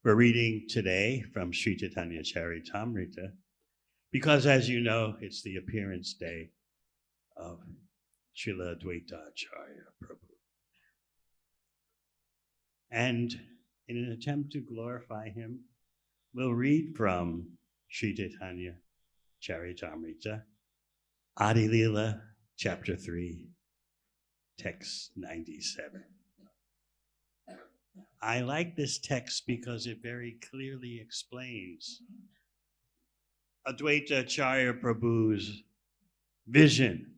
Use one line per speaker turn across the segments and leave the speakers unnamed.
We're reading today from Sri Chaitanya Charitamrita because, as you know, it's the appearance day of Srila Advaita Acarya Prabhu. And in an attempt to glorify him, we'll read from Sri Chaitanya Charitamrita, Adi Lila, chapter 3, text 97. I like this text because it very clearly explains Advaita Acharya Prabhu's vision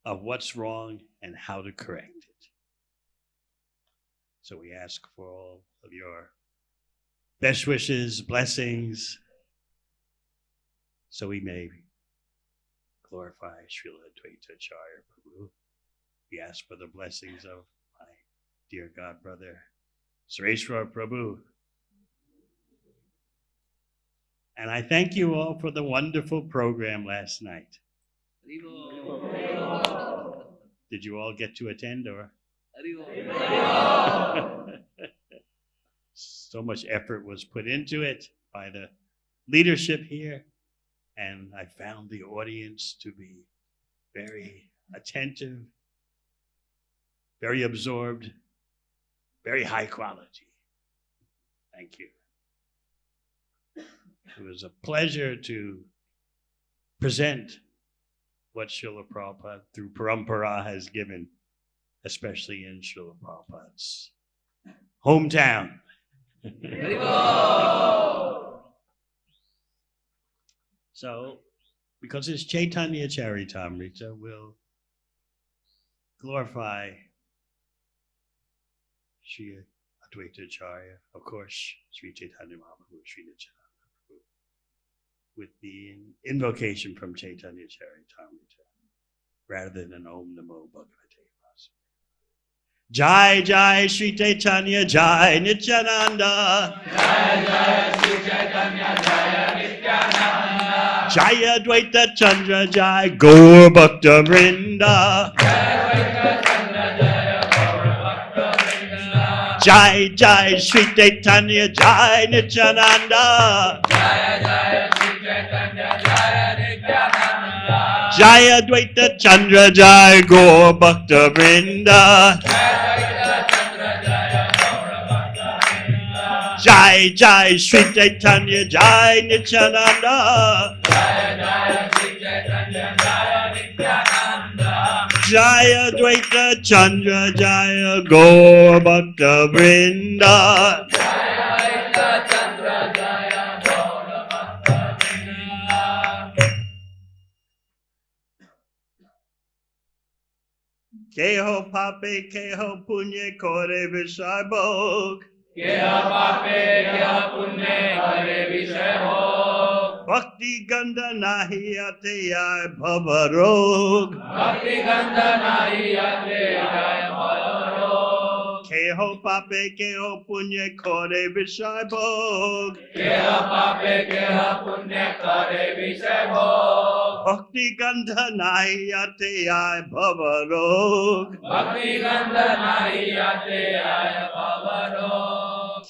of what's wrong and how to correct it. So we ask for all of your best wishes, blessings, so we may glorify Srila Advaita Acharya Prabhu. We ask for the blessings of my dear God brother, Srila Prabhu. And I thank you all for the wonderful program last night. Did you all get to attend or? So much effort was put into it by the leadership here, and I found the audience to be very attentive, very absorbed, very high quality. Thank you. It was a pleasure to present what Srila Prabhupada through Parampara has given, especially in Srila Prabhupada's hometown. So, because it's Chaitanya Charitamrita, we'll glorify Sri Advaita Acharya, of course, Sri Chaitanya Mahaprabhu, Sri Nityananda Prabhu, with the invocation from Chaitanya Charitamrita, rather than an Om Namo Bhagavate Vasudevaya. Jai Jai Sri Chaitanya Jai Nityananda.
Jai Jai Sri Chaitanya Jai Nityananda.
Jai Advaita Chandra Jai Gaur Bhakta Vrinda. Jai Jai Sri Chaitanya Jai Nityananda.
Jai Jai Sri Chaitanya Jai Nityananda.
Jai Advaita Chandra Jai Gaur Bhakta Vrinda. Jai Jai Sri Chaitanya Jai Nityananda.
Jai Jai Sri Chaitanya Jai Nityananda.
Jai Advaita Chandra Jai Gaur Bhakta Vrinda.
Jai Chandra Jai Gaura Bhakta Vrinda.
Keho Pape Keho Punye Kore Vishai Bhog.
Keha pape keha punne kare vishay bhog.
Bhakti Gandha Nahi Ate Yai Bhavarog.
Bhakti gandha nahi ate jai bhavaro.
Keho Pape Keho Punye Kore Vishai Bhog.
Keha pape keha punne kare vishay bhog.
Bhakti Gandha Nahi Ate Yai Bhavarog.
Bhakti gandha nahi ate jai bhavaro.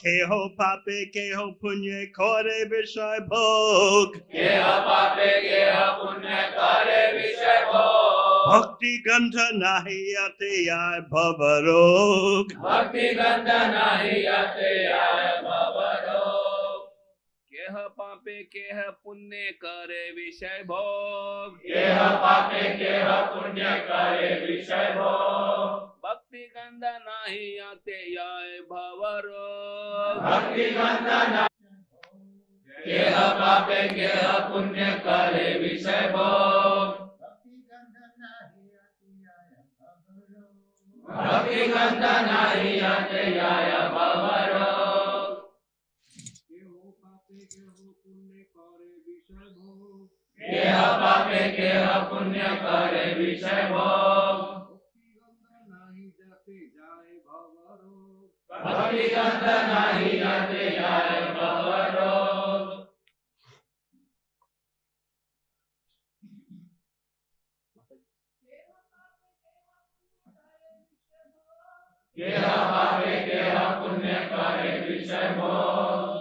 Keho Pape Keho Punye Kore Vishai Bhog.
Keha pape keha punne kare vishay bhog.
Bhakti Gandha Nahi Ate Yai Bhavarog.
Bhakti gandha nahi ate jai bhavaro.
केह पापे केह पुण्य करे विषय भोग
केह पापे केह पुण्य करे विषय भोग.
भक्ति गंध नाही आते याय भवरोग
भक्ति गंध नाहि केह पापे केह पुण्य करे विषय भोग. भक्ति गंध नाहि आते याय भवरोग. केह पापे केह पुण्य करे विषय भोग. भक्ति गंध नाहि आते याय भवरोग. केह पापे केह पुण्य करे विषय भोग.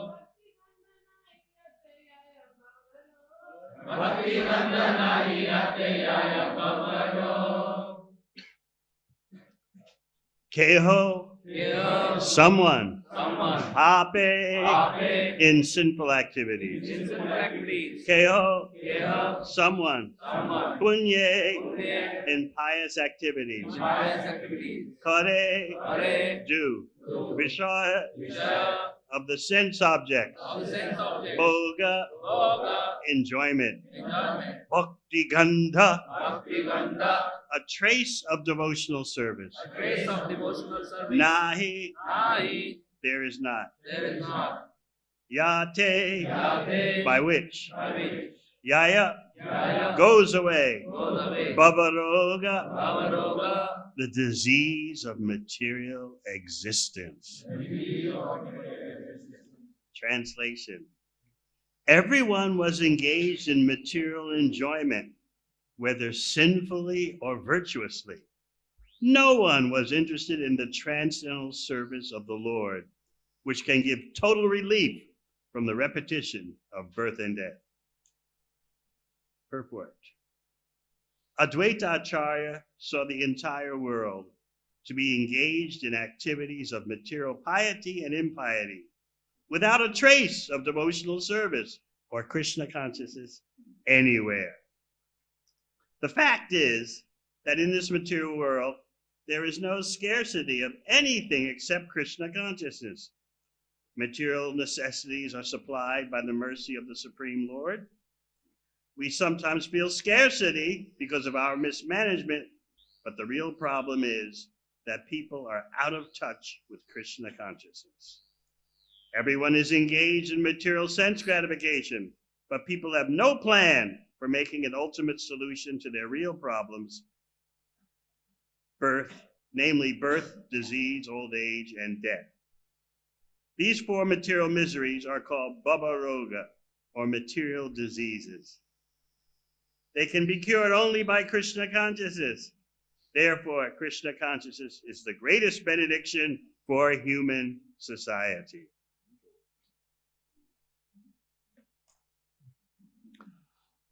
Bhakti Gandha Nahi Acarya Bhavaro.
Keho,
Keho,
someone,
someone,
Ape, in sinful activities.
in sinful activities.
Keho,
Keho,
someone,
someone,
Punye,
Punye,
in pious activities.
pious activities.
Kare,
Hare,
do.
do.
Vishaya,
Vishaya,
of the sense objects.
of the sense objects.
Bhoga,
Bhoga,
enjoyment.
enjoyment.
Bhakti Gandha,
Bhakti Gandha,
a trace of devotional service.
a trace of devotional service.
Nahi,
Nahi,
there is not.
there is not.
Yate,
Yate,
by which.
by which.
Yaya,
Yaya,
goes away.
goes away.
Bhavaroga,
Bhavaroga,
the disease of material existence. Translation. Everyone was engaged in material enjoyment, whether sinfully or virtuously. No one was interested in the transcendental service of the Lord, which can give total relief from the repetition of birth and death. Purport. Advaita Acarya saw the entire world to be engaged in activities of material piety and impiety, without a trace of devotional service or Krishna consciousness anywhere. The fact is that in this material world, there is no scarcity of anything except Krishna consciousness. Material necessities are supplied by the mercy of the Supreme Lord. We sometimes feel scarcity because of our mismanagement, but the real problem is that people are out of touch with Krishna consciousness. Everyone is engaged in material sense gratification, but people have no plan for making an ultimate solution to their real problems, namely birth, disease, old age, and death. These four material miseries are called bhavaroga, or material diseases. They can be cured only by Krishna consciousness. Therefore, Krishna consciousness is the greatest benediction for human society.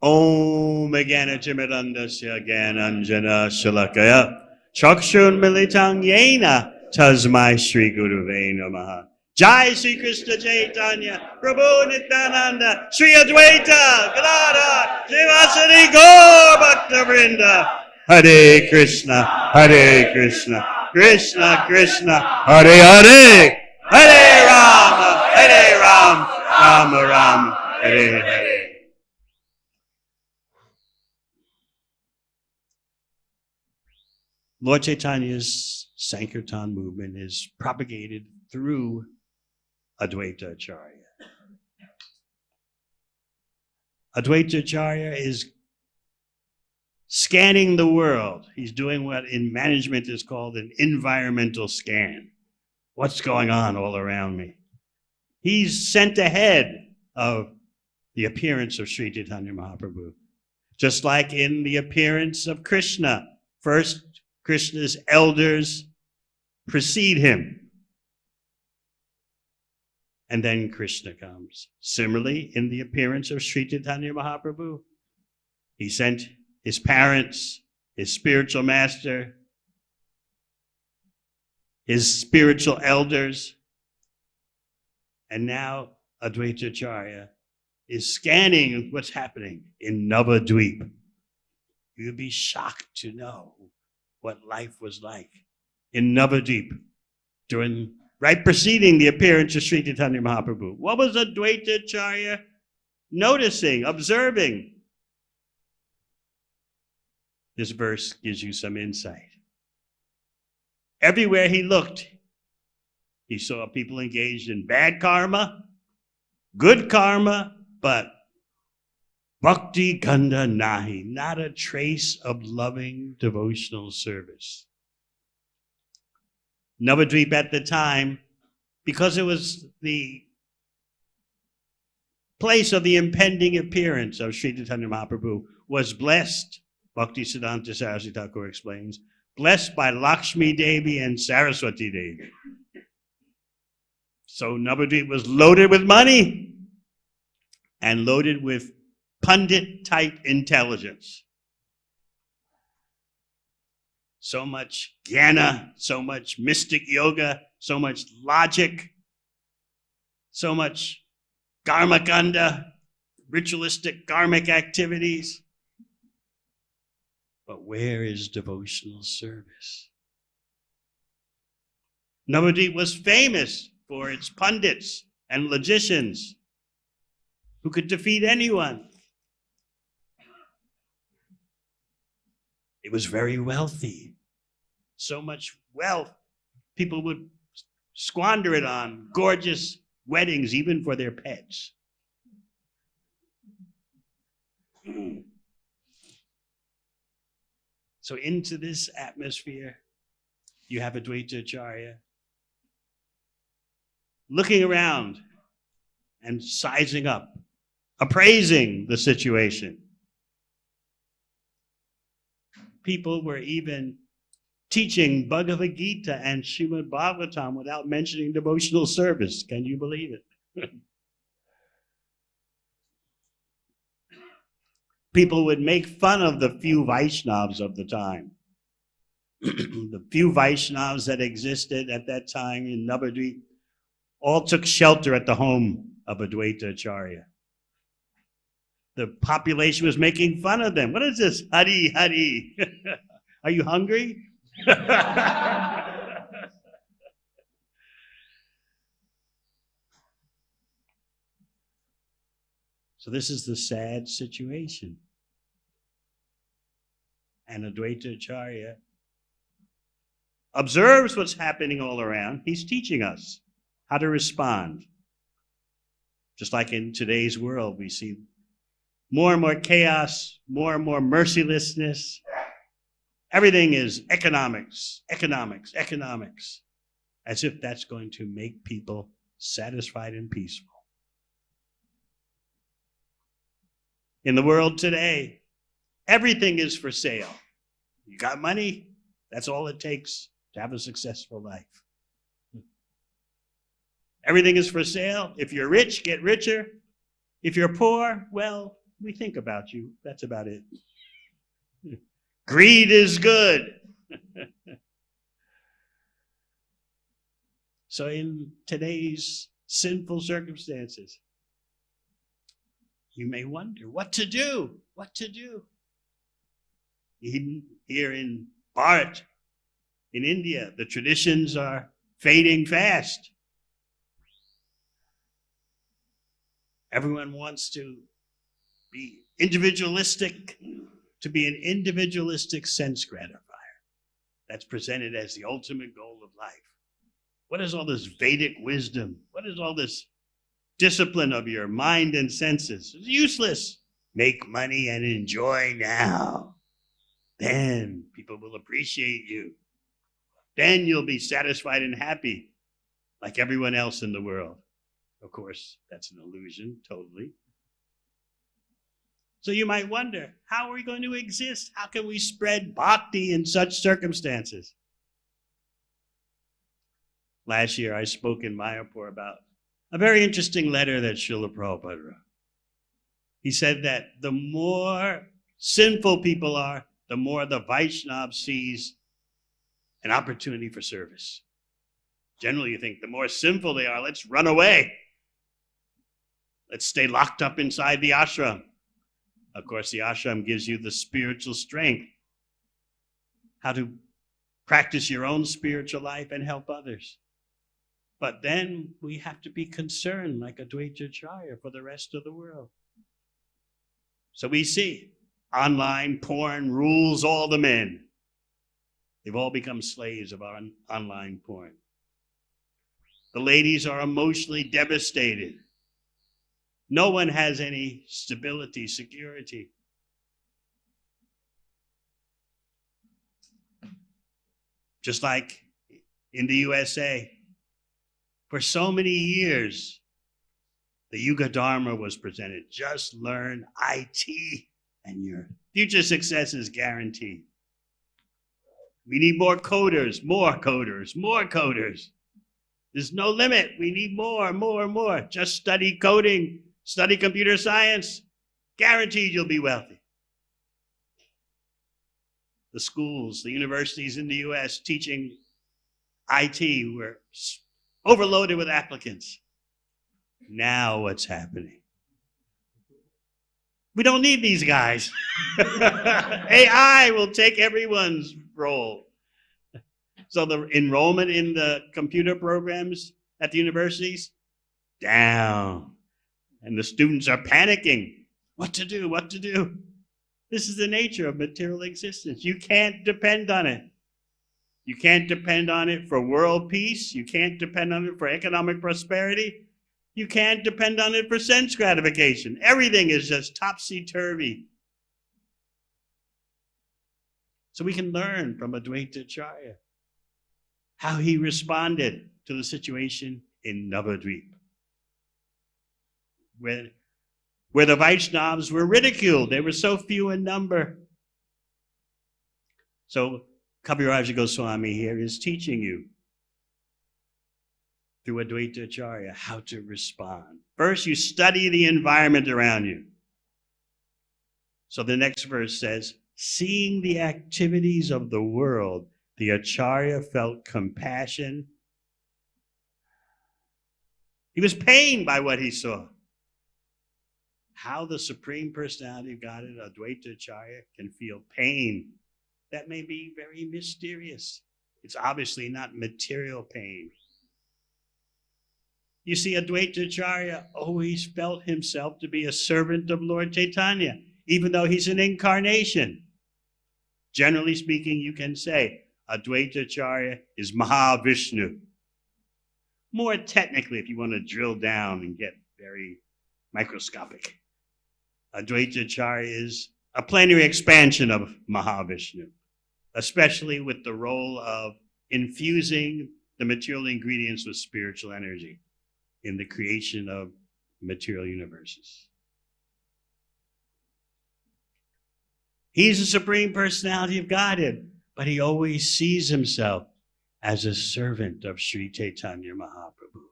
Om Jnana Jnana Shalakaya Chakshun Militang Yena Tasmai Shri Guruve Namaha. Jai Sri Krishna Chaitanya Prabhu Nityananda Sri Advaita Gadadhar Srivasadi Gaur Bhakta Vrinda. Hare Krishna, Krishna Krishna, Hare Hare, Hare Rama, Rama Rama, Hare Hare. Lord Chaitanya's Sankirtan movement is propagated through Advaita Acarya. Advaita Acarya is scanning the world. He's doing what in management is called an environmental scan. What's going on all around me? He's sent ahead of the appearance of Sri Chaitanya Mahaprabhu. Just like in the appearance of Krishna, first Krishna's elders precede him, and then Krishna comes. Similarly, in the appearance of Sri Chaitanya Mahaprabhu, he sent his parents, his spiritual master, his spiritual elders, and now Advaita Acarya is scanning what's happening in Navadvip. You'd be shocked to know what life was like in Navadvip right preceding the appearance of Sri Chaitanya Mahaprabhu. What was Advaita Acarya noticing, observing? This verse gives you some insight. Everywhere he looked, he saw people engaged in bad karma, good karma, but bhakti gandha nahi, not a trace of loving devotional service. Navadvip at the time, because it was the place of the impending appearance of Sri Chaitanya Mahaprabhu, was blessed, Bhakti Siddhanta Saraswati Thakur explains, blessed by Lakshmi Devi and Saraswati Devi. So Navadvip was loaded with money and loaded with pundit-type intelligence. So much jnana, so much mystic yoga, so much logic, so much karmakanda, ritualistic karmic activities. But where is devotional service? Navadvip was famous for its pundits and logicians who could defeat anyone. It was very wealthy. So much wealth. People would squander it on gorgeous weddings, even for their pets. So into this atmosphere, you have Advaita Acharya looking around and sizing up, appraising the situation. People were even teaching Bhagavad Gita and Srimad Bhagavatam without mentioning devotional service. Can you believe it? People would make fun of the few Vaishnavas of the time. The few Vaishnavas that existed at that time in Navadvip all took shelter at the home of Advaita Acharya. The population was making fun of them. What is this? Hari, Hari. Are you hungry? So this is the sad situation. And Advaita Acharya observes what's happening all around. He's teaching us how to respond. Just like in today's world, we see more and more chaos, more and more mercilessness. Everything is economics, economics, economics, as if that's going to make people satisfied and peaceful. In the world today, everything is for sale. You got money, that's all it takes to have a successful life. Everything is for sale. If you're rich, get richer. If you're poor, well, we think about you. That's about it. Greed is good. So in today's sinful circumstances, you may wonder what to do, what to do. Even here in Bharat, in India, the traditions are fading fast. Everyone wants to be individualistic, to be an individualistic sense gratifier. That's presented as the ultimate goal of life. What is all this Vedic wisdom? What is all this discipline of your mind and senses? It's useless. Make money and enjoy now. Then people will appreciate you. Then you'll be satisfied and happy like everyone else in the world. Of course, that's an illusion, totally. So you might wonder, how are we going to exist? How can we spread bhakti in such circumstances? Last year, I spoke in Mayapur about a very interesting letter that Srila Prabhupada wrote. He said that the more sinful people are, the more the Vaishnava sees an opportunity for service. Generally, you think the more sinful they are, let's run away. Let's stay locked up inside the ashram. Of course, the ashram gives you the spiritual strength, how to practice your own spiritual life and help others. But then we have to be concerned, like Advaita Acharya, for the rest of the world. So we see online porn rules all the men. They've all become slaves of our online porn. The ladies are emotionally devastated. No one has any stability, security. Just like in the USA, for so many years, the Yuga Dharma was presented. Just learn IT and your future success is guaranteed. We need more coders, more coders, more coders. There's no limit. We need more, more, more. Just study coding, study computer science. Guaranteed you'll be wealthy. The schools, the universities in the U.S. teaching IT were overloaded with applicants. Now what's happening? We don't need these guys. AI will take everyone's role. So the enrollment in the computer programs at the universities, down. And the students are panicking. What to do? What to do? This is the nature of material existence. You can't depend on it. You can't depend on it for world peace. You can't depend on it for economic prosperity. You can't depend on it for sense gratification. Everything is just topsy-turvy. So we can learn from Advaita Acharya how he responded to the situation in Navadvip, where the Vaishnavas were ridiculed. They were so few in number. So Kaviraj Goswami here is teaching you through Advaita Acharya how to respond. First, you study the environment around you. So the next verse says, seeing the activities of the world, the Acharya felt compassion. He was pained by what he saw. How the Supreme Personality of Godhead, Advaita Acharya, can feel pain. That may be very mysterious. It's obviously not material pain. You see, Advaita Acharya always felt himself to be a servant of Lord Chaitanya, even though he's an incarnation. Generally speaking, you can say Advaita Acharya is Mahavishnu. More technically, if you want to drill down and get very microscopic, Advaita Acharya is a plenary expansion of Mahavishnu, especially with the role of infusing the material ingredients with spiritual energy in the creation of material universes. He's the Supreme Personality of Godhead, but he always sees himself as a servant of Sri Chaitanya Mahaprabhu.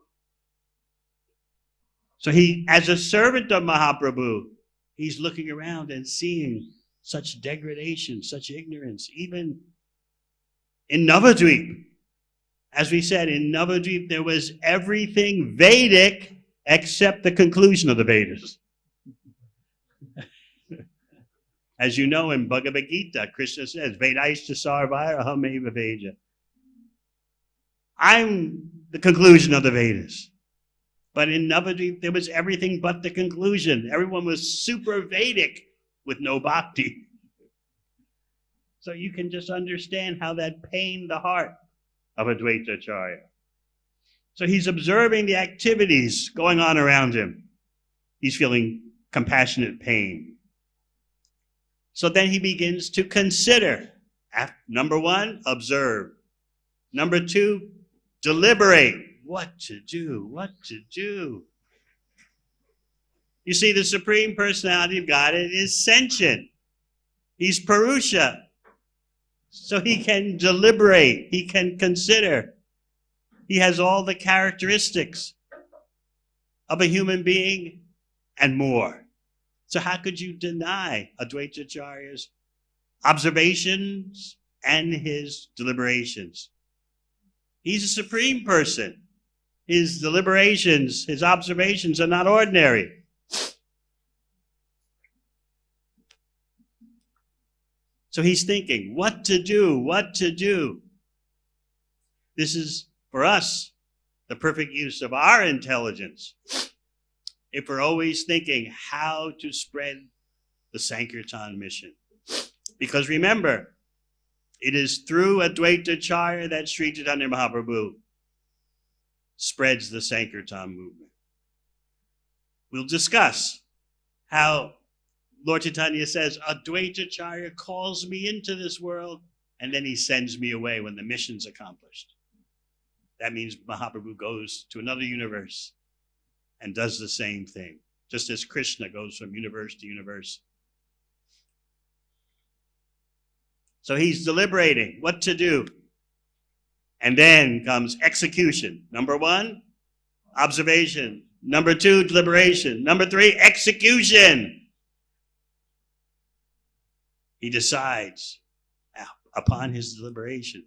So he, as a servant of Mahaprabhu, he's looking around and seeing such degradation, such ignorance, even in Navadvip. As we said, in Navadvip, there was everything Vedic except the conclusion of the Vedas. As you know, in Bhagavad Gita, Krishna says, Vedaishta sarvaya ahameva Veja. I'm the conclusion of the Vedas. But in Navadvip, there was everything but the conclusion. Everyone was super Vedic with no bhakti. So you can just understand how that pained the heart of Advaita Acharya. So he's observing the activities going on around him. He's feeling compassionate pain. So then he begins to consider. Number one, observe. Number two, deliberate. What to do, what to do. You see, the Supreme Personality of Godhead is sentient. He's Purusha. So he can deliberate, he can consider. He has all the characteristics of a human being and more. So how could you deny Advaita Acharya's observations and his deliberations? He's a supreme person. His deliberations, his observations are not ordinary. So he's thinking, what to do, what to do. This is, for us, the perfect use of our intelligence. If we're always thinking how to spread the Sankirtan mission. Because remember, it is through Advaita Acharya that Sri Chaitanya Mahaprabhu spreads the Sankirtan movement. We'll discuss how Lord Chaitanya says, Advaita Acharya calls me into this world, and then he sends me away when the mission's accomplished. That means Mahaprabhu goes to another universe and does the same thing, just as Krishna goes from universe to universe. So he's deliberating what to do. And then comes execution. Number one, observation. Number two, deliberation. Number three, execution. he decides upon his deliberation,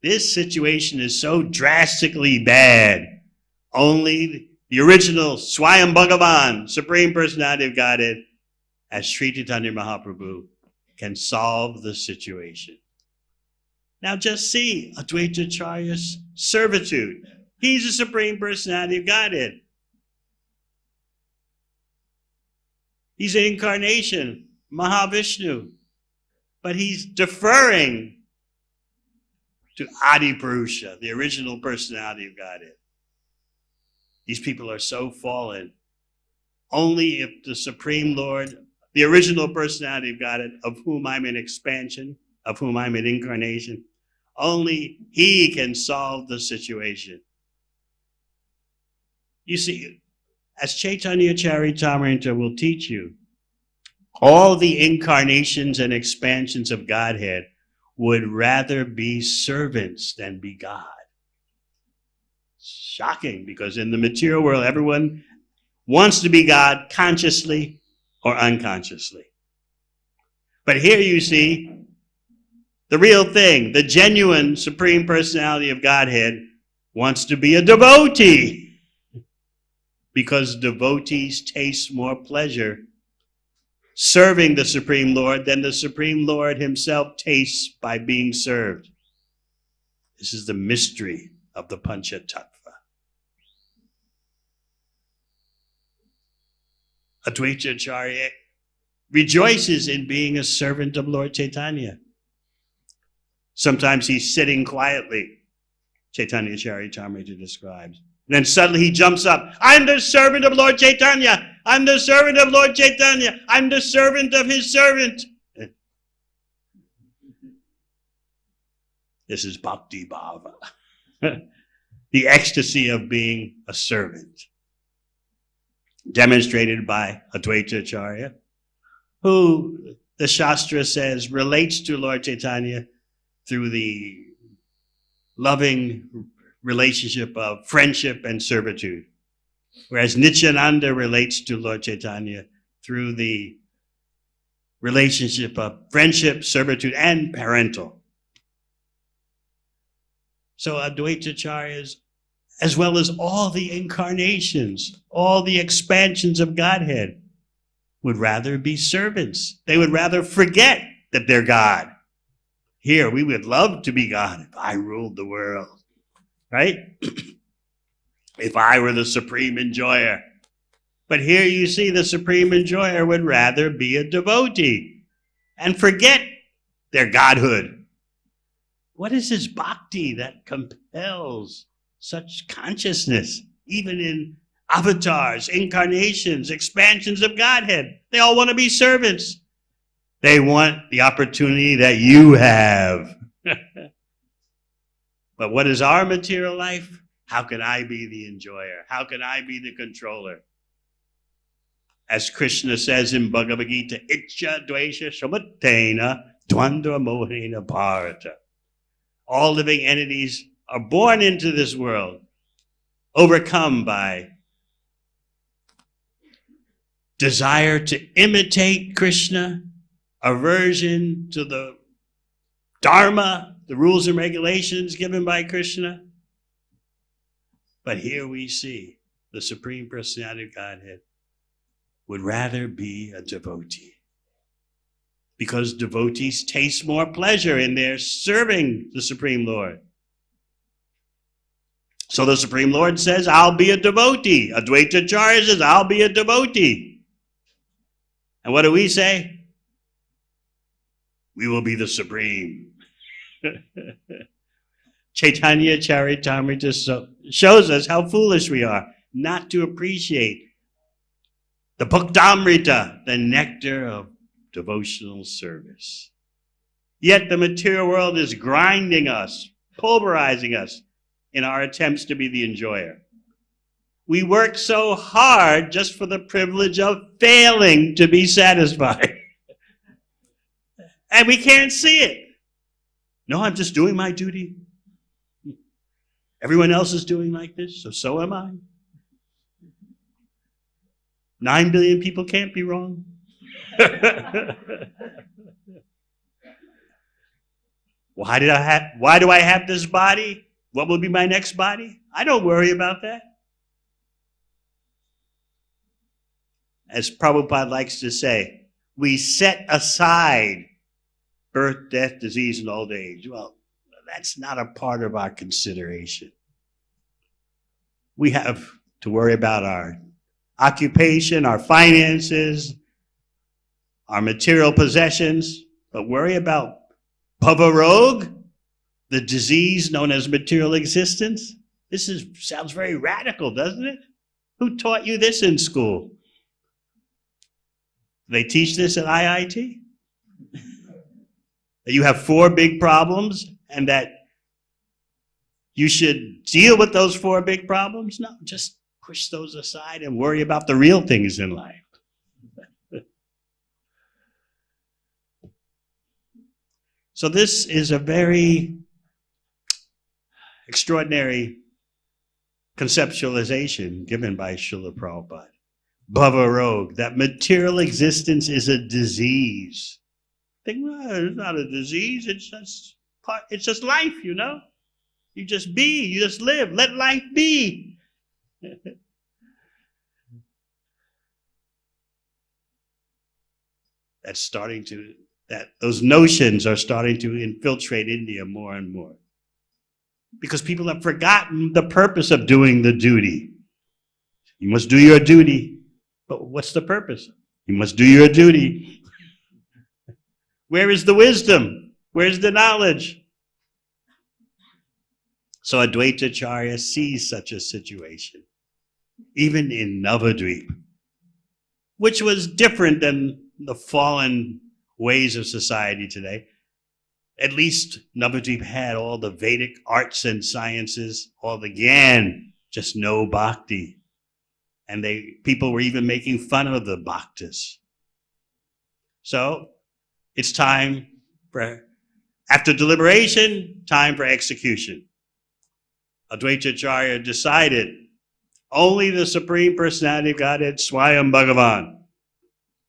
this situation is so drastically bad, only the original Swayam Bhagavan, Supreme Personality of Godhead, as Sri Chaitanya Mahaprabhu, can solve the situation. Now just see Advaita Acharya's servitude. He's the Supreme Personality of Godhead. He's an incarnation, Mahavishnu. But he's deferring to Adi Purusha, the original personality of Godhead. These people are so fallen. Only if the Supreme Lord, the original personality of Godhead, of whom I'm an expansion, of whom I'm an incarnation, only he can solve the situation. You see, as Chaitanya Charitamrita will teach you, all the incarnations and expansions of Godhead would rather be servants than be God. Shocking, because in the material world, everyone wants to be God consciously or unconsciously. But here you see the real thing, the genuine Supreme Personality of Godhead wants to be a devotee, because devotees taste more pleasure serving the Supreme Lord than the Supreme Lord himself tastes by being served. This is the mystery of the Panchatattva. Advaita Acharya rejoices in being a servant of Lord Chaitanya. Sometimes he's sitting quietly, Chaitanya Charitamrita describes. And then suddenly he jumps up. I'm the servant of Lord Chaitanya. I'm the servant of Lord Chaitanya. I'm the servant of his servant. This is Bhakti Bhava. The ecstasy of being a servant. Demonstrated by Advaita Acharya, who the Shastra says relates to Lord Chaitanya through the loving relationship of friendship and servitude. Whereas Nityananda relates to Lord Chaitanya through the relationship of friendship, servitude, and parental. So Advaita Acharyas, as well as all the incarnations, all the expansions of Godhead, would rather be servants. They would rather forget that they're God. Here, we would love to be God if I ruled the world. Right? If I were the supreme enjoyer. But here you see the supreme enjoyer would rather be a devotee and forget their godhood. What is this bhakti that compels such consciousness, even in avatars, incarnations, expansions of Godhead? They all want to be servants. They want the opportunity that you have. But what is our material life? How can I be the enjoyer? How can I be the controller? As Krishna says in Bhagavad Gita, Ichcha Dvesha Shamatena Dvandva Mohena Bharata. All living entities are born into this world, overcome by desire to imitate Krishna, aversion to the Dharma, the rules and regulations given by Krishna. But here we see the Supreme Personality of Godhead would rather be a devotee, because devotees taste more pleasure in their serving the Supreme Lord. So the Supreme Lord says, I'll be a devotee. Advaita Acharya says, I'll be a devotee. And what do we say? We will be the Supreme. Chaitanya Charitamrita shows us how foolish we are not to appreciate the Bhaktamrita, the nectar of devotional service. Yet the material world is grinding us, pulverizing us in our attempts to be the enjoyer. We work so hard just for the privilege of failing to be satisfied. And we can't see it. No, I'm just doing my duty. Everyone else is doing like this, so am I. 9 billion people can't be wrong. Why do I have this body? What will be my next body? I don't worry about that. As Prabhupada likes to say, we set aside birth, death, disease, and old age. Well, that's not a part of our consideration. We have to worry about our occupation, our finances, our material possessions, but worry about Bhava Rog, the disease known as material existence. Sounds very radical, doesn't it? Who taught you this in school? They teach this at IIT? That you have 4 big problems and that you should deal with those 4 big problems? No, just push those aside and worry about the real things in life. So this is a very extraordinary conceptualization given by Srila Prabhupada. Bhava Rog, that material existence is a disease. Think, well, it's not a disease, it's just life, you know? You just be, you just live, let life be. Those notions are starting to infiltrate India more and more. Because people have forgotten the purpose of doing the duty. You must do your duty. But what's the purpose? You must do your duty. Where is the wisdom? Where's the knowledge? So Advaita Acharya sees such a situation, even in Navadvip, which was different than the fallen ways of society today. At least Navadvip had all the Vedic arts and sciences, all the Gyan, just no bhakti. And people were even making fun of the bhaktas. So it's time after deliberation, time for execution. Advaita Acharya decided only the Supreme Personality of Godhead, Swayam Bhagavan,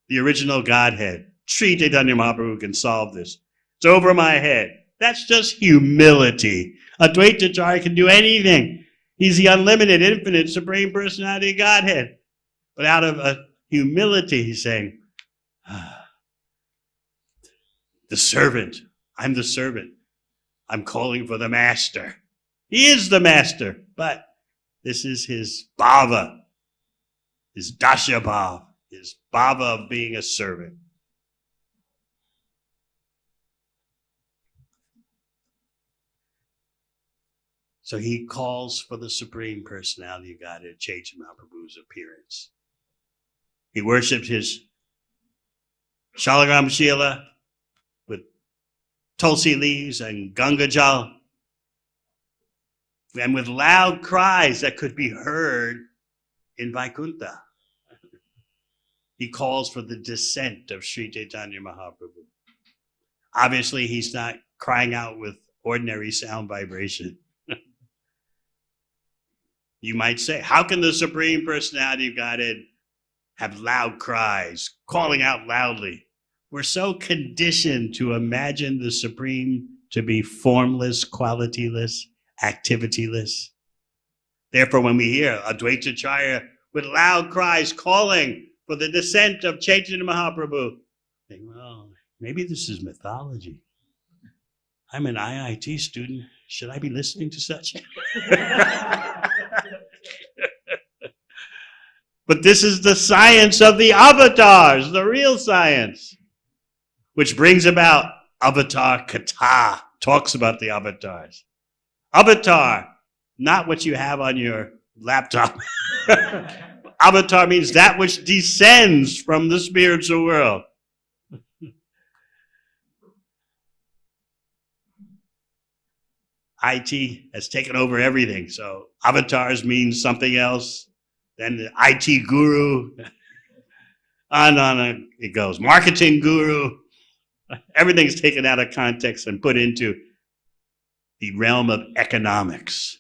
the original Godhead, Sri Chaitanya Mahaprabhu, can solve this. It's over my head. That's just humility. Advaita Acharya can do anything. He's the unlimited, infinite, Supreme Personality of Godhead. But out of humility, he's saying, the servant. I'm the servant. I'm calling for the master. He is the master, but this is his bhava, his dasha bhava, his bhava of being a servant. So he calls for the Supreme Personality of Godhead, Chaitanya Mahaprabhu's appearance. He worshipped his Shalagram Shila with tulsi leaves and Ganga Jal, and with loud cries that could be heard in Vaikuntha. He calls for the descent of Sri Chaitanya Mahaprabhu. Obviously, he's not crying out with ordinary sound vibration. You might say, how can the Supreme Personality of Godhead have loud cries, calling out loudly? We're so conditioned to imagine the Supreme to be formless, qualityless, activityless. Therefore, when we hear Advaita Acharya with loud cries calling for the descent of Chaitanya Mahaprabhu, think, well, maybe this is mythology. I'm an IIT student. Should I be listening to such? But this is the science of the avatars, the real science, which brings about avatar kata, talks about the avatars. Avatar, not what you have on your laptop. Avatar means that which descends from the spiritual world. IT has taken over everything. So avatars means something else. Then the IT guru. On it goes. Marketing guru. Everything's taken out of context and put into the realm of economics.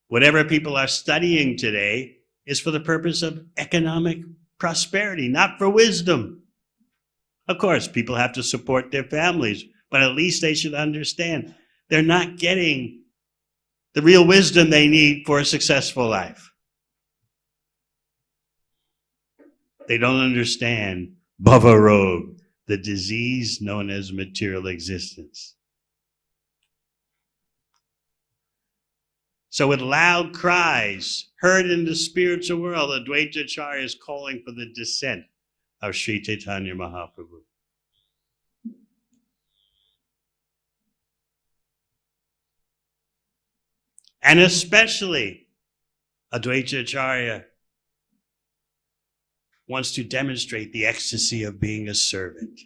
Whatever people are studying today is for the purpose of economic prosperity, not for wisdom. Of course, people have to support their families, but at least they should understand they're not getting the real wisdom they need for a successful life. They don't understand Bhava Rog, the disease known as material existence. So with loud cries heard in the spiritual world, Advaita Acharya is calling for the descent of Sri Chaitanya Mahaprabhu. And especially, Advaita Acharya wants to demonstrate the ecstasy of being a servant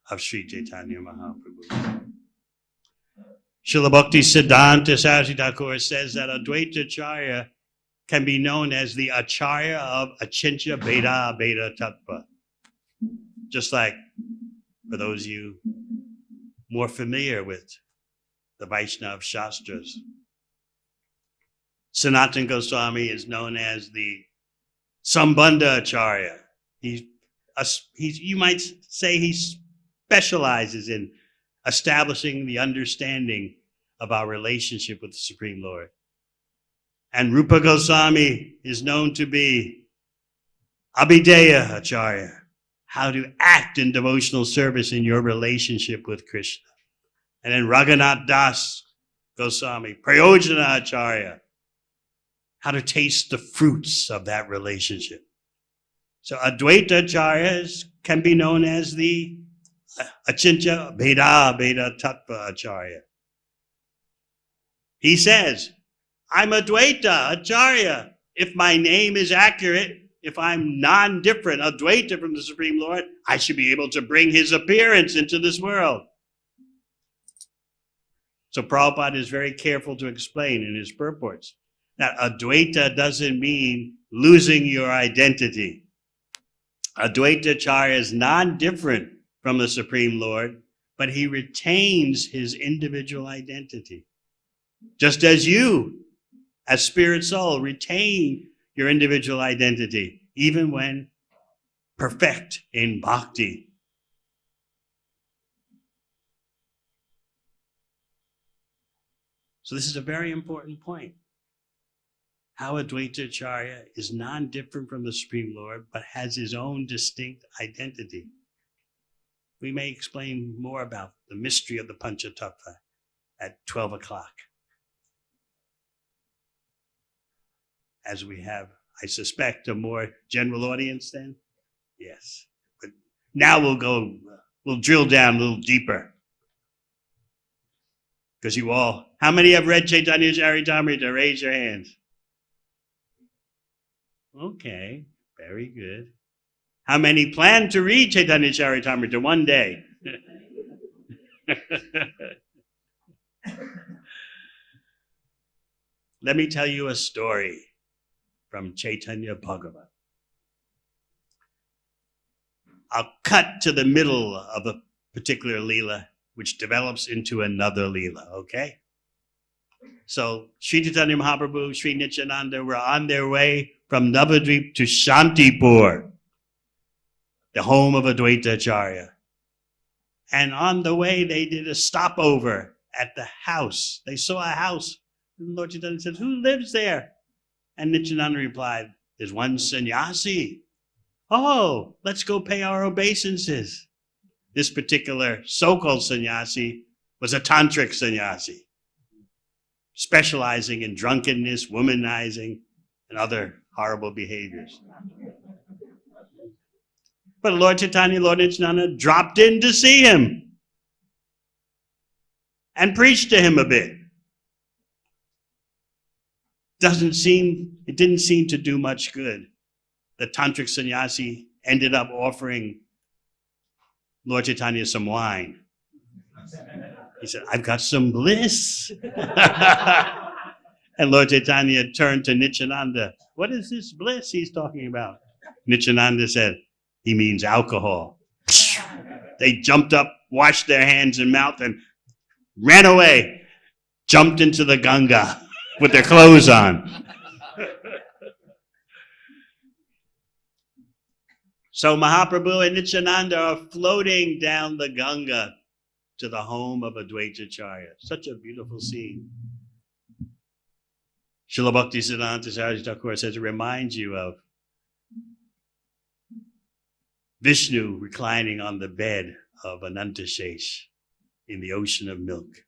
of Sri Chaitanya Mahaprabhu. Srila Bhakti Siddhanta Saraswati Thakur says that Advaita Acharya can be known as the Acharya of Achintya Bheda Bheda Tattva. Just like, for those of you more familiar with the Vaishnava Shastras, Sanatana Goswami is known as the Sambandha Acharya. You might say he specializes in establishing the understanding of our relationship with the Supreme Lord. And Rupa Goswami is known to be Abhideya Acharya, how to act in devotional service in your relationship with Krishna. And then Raghunath Das Goswami, Prayojana Acharya, how to taste the fruits of that relationship. So Advaita Acharyas can be known as the Achintya Bheda Bheda Tattva Acharya. He says, I'm Advaita Acharya. If my name is accurate, if I'm non-different, Advaita from the Supreme Lord, I should be able to bring his appearance into this world. So Prabhupada is very careful to explain in his purports that Advaita doesn't mean losing your identity. Advaita Acharya is non-different from the Supreme Lord, but he retains his individual identity. Just as you, as spirit soul, retain your individual identity, even when perfect in bhakti. So this is a very important point. How Advaita Acharya is non-different from the Supreme Lord, but has his own distinct identity. We may explain more about the mystery of the Panchatattva at 12 o'clock. As we have, I suspect, a more general audience then? Yes. But now we'll drill down a little deeper. Because you all, how many have read Chaitanya Charitamrita? Raise your hands. Okay, very good. How many plan to read Chaitanya Charitamrita one day? Let me tell you a story from Chaitanya Bhagavat. I'll cut to the middle of a particular Leela, which develops into another Leela, okay? So Sri Chaitanya Mahaprabhu, Sri Nityananda were on their way from Navadvip to Shantipur, the home of Advaita Acharya. And on the way, they did a stopover at the house. They saw a house. And Lord Chaitanya said, who lives there? And Nityananda replied, there's one sannyasi. Oh, let's go pay our obeisances. This particular so-called sannyasi was a tantric sannyasi, specializing in drunkenness, womanizing, and other horrible behaviors. But Lord Chaitanya, Lord Nityananda dropped in to see him and preached to him a bit. It didn't seem to do much good. The tantric sannyasi ended up offering Lord Chaitanya some wine. He said, I've got some bliss. And Lord Chaitanya turned to Nityananda. What is this bliss he's talking about? Nityananda said, he means alcohol. They jumped up, washed their hands and mouth, and ran away. Jumped into the Ganga with their clothes on. So Mahaprabhu and Nityananda are floating down the Ganga to the home of Advaita Acharya. Such a beautiful scene. Srila Bhaktisiddhanta Saraswati Thakur says it reminds you of Vishnu reclining on the bed of Anantashesh in the ocean of milk.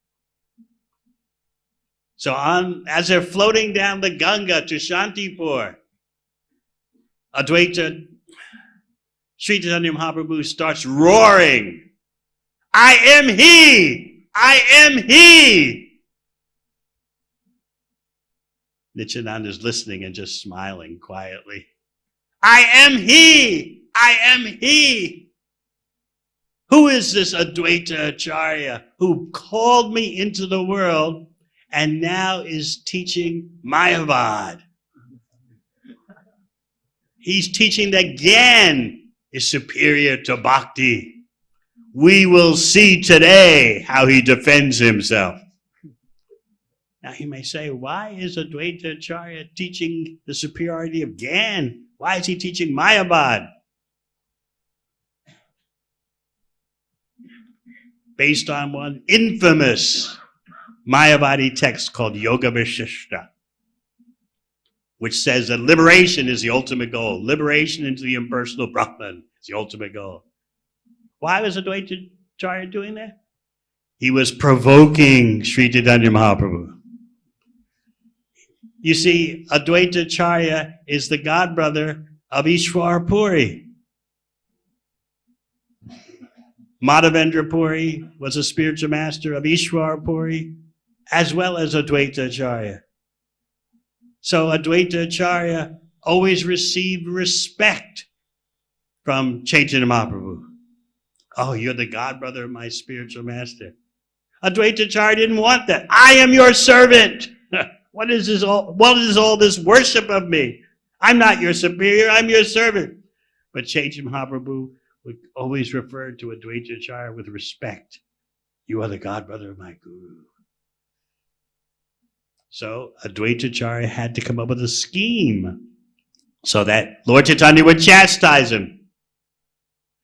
So as they're floating down the Ganga to Shantipur, Advaita Sri Chaitanya Mahaprabhu starts roaring, I am he! I am he! Nityananda is listening and just smiling quietly. I am he! I am he! Who is this Advaita Acharya who called me into the world and now is teaching Mayavad? He's teaching that Gyan is superior to Bhakti. We will see today how he defends himself. Now you may say, why is Advaita Acharya teaching the superiority of Gyan? Why is he teaching Mayavad? Based on one infamous Mayavadi text called Yoga Vishishta, which says that liberation is the ultimate goal. Liberation into the impersonal Brahman is the ultimate goal. Why was Advaita Acharya doing that? He was provoking Sri Chaitanya Mahaprabhu. You see, Advaita Acharya is the godbrother of Ishwar Puri. Madhavendra Puri was a spiritual master of Ishwar Puri, as well as Advaita Acharya. So Advaita Acharya always received respect from Chaitanya Mahaprabhu. Oh, you're the godbrother of my spiritual master. Advaita Acharya didn't want that. I am your servant. What is all this worship of me? I'm not your superior, I'm your servant. But Chaitanya Mahaprabhu would always refer to Advaita Acharya with respect. You are the godbrother of my guru. So Advaita Acharya had to come up with a scheme so that Lord Chaitanya would chastise him.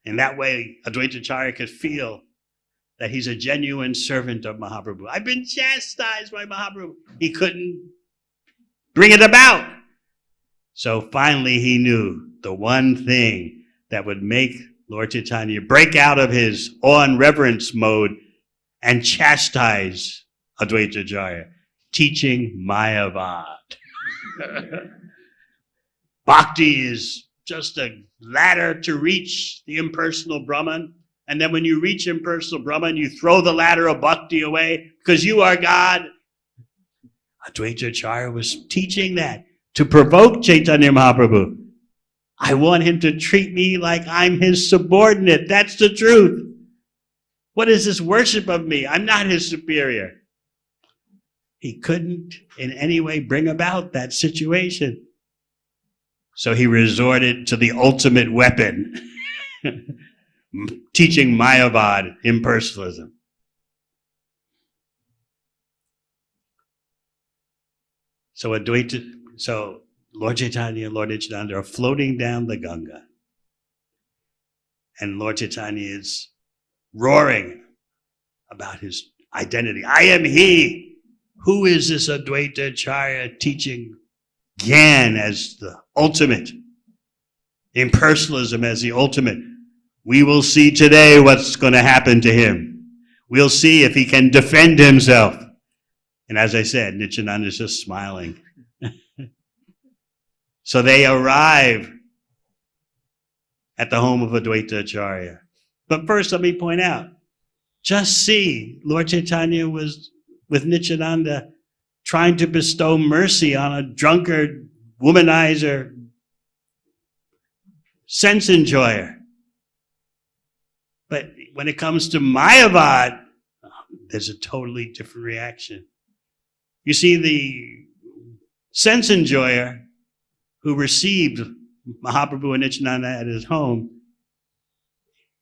In that way, Advaita Acharya could feel that he's a genuine servant of Mahaprabhu. I've been chastised by Mahaprabhu. He couldn't bring it about. So finally he knew the one thing that would make Lord Chaitanya break out of his awe and reverence mode and chastise Advaita Acharya. Teaching Mayavad. Bhakti is just a ladder to reach the impersonal Brahman. And then when you reach impersonal Brahman, you throw the ladder of Bhakti away because you are God. Advaita Acharya was teaching that to provoke Chaitanya Mahaprabhu. I want him to treat me like I'm his subordinate. That's the truth. What is this worship of me? I'm not his superior. He couldn't in any way bring about that situation. So he resorted to the ultimate weapon, teaching Mayavad, impersonalism. So Lord Chaitanya and Lord Nityananda are floating down the Ganga. And Lord Chaitanya is roaring about his identity. I am he. Who is this Advaita Acharya teaching Gyan as the ultimate, impersonalism as the ultimate? We will see today what's going to happen to him. We'll see if he can defend himself. And as I said, Nityananda is just smiling. So they arrive at the home of Advaita Acharya. But first, let me point out, just see, Lord Chaitanya was with Nityananda trying to bestow mercy on a drunkard, womanizer, sense enjoyer. But when it comes to Mayavad, there's a totally different reaction. You see, the sense enjoyer who received Mahaprabhu and Nityananda at his home,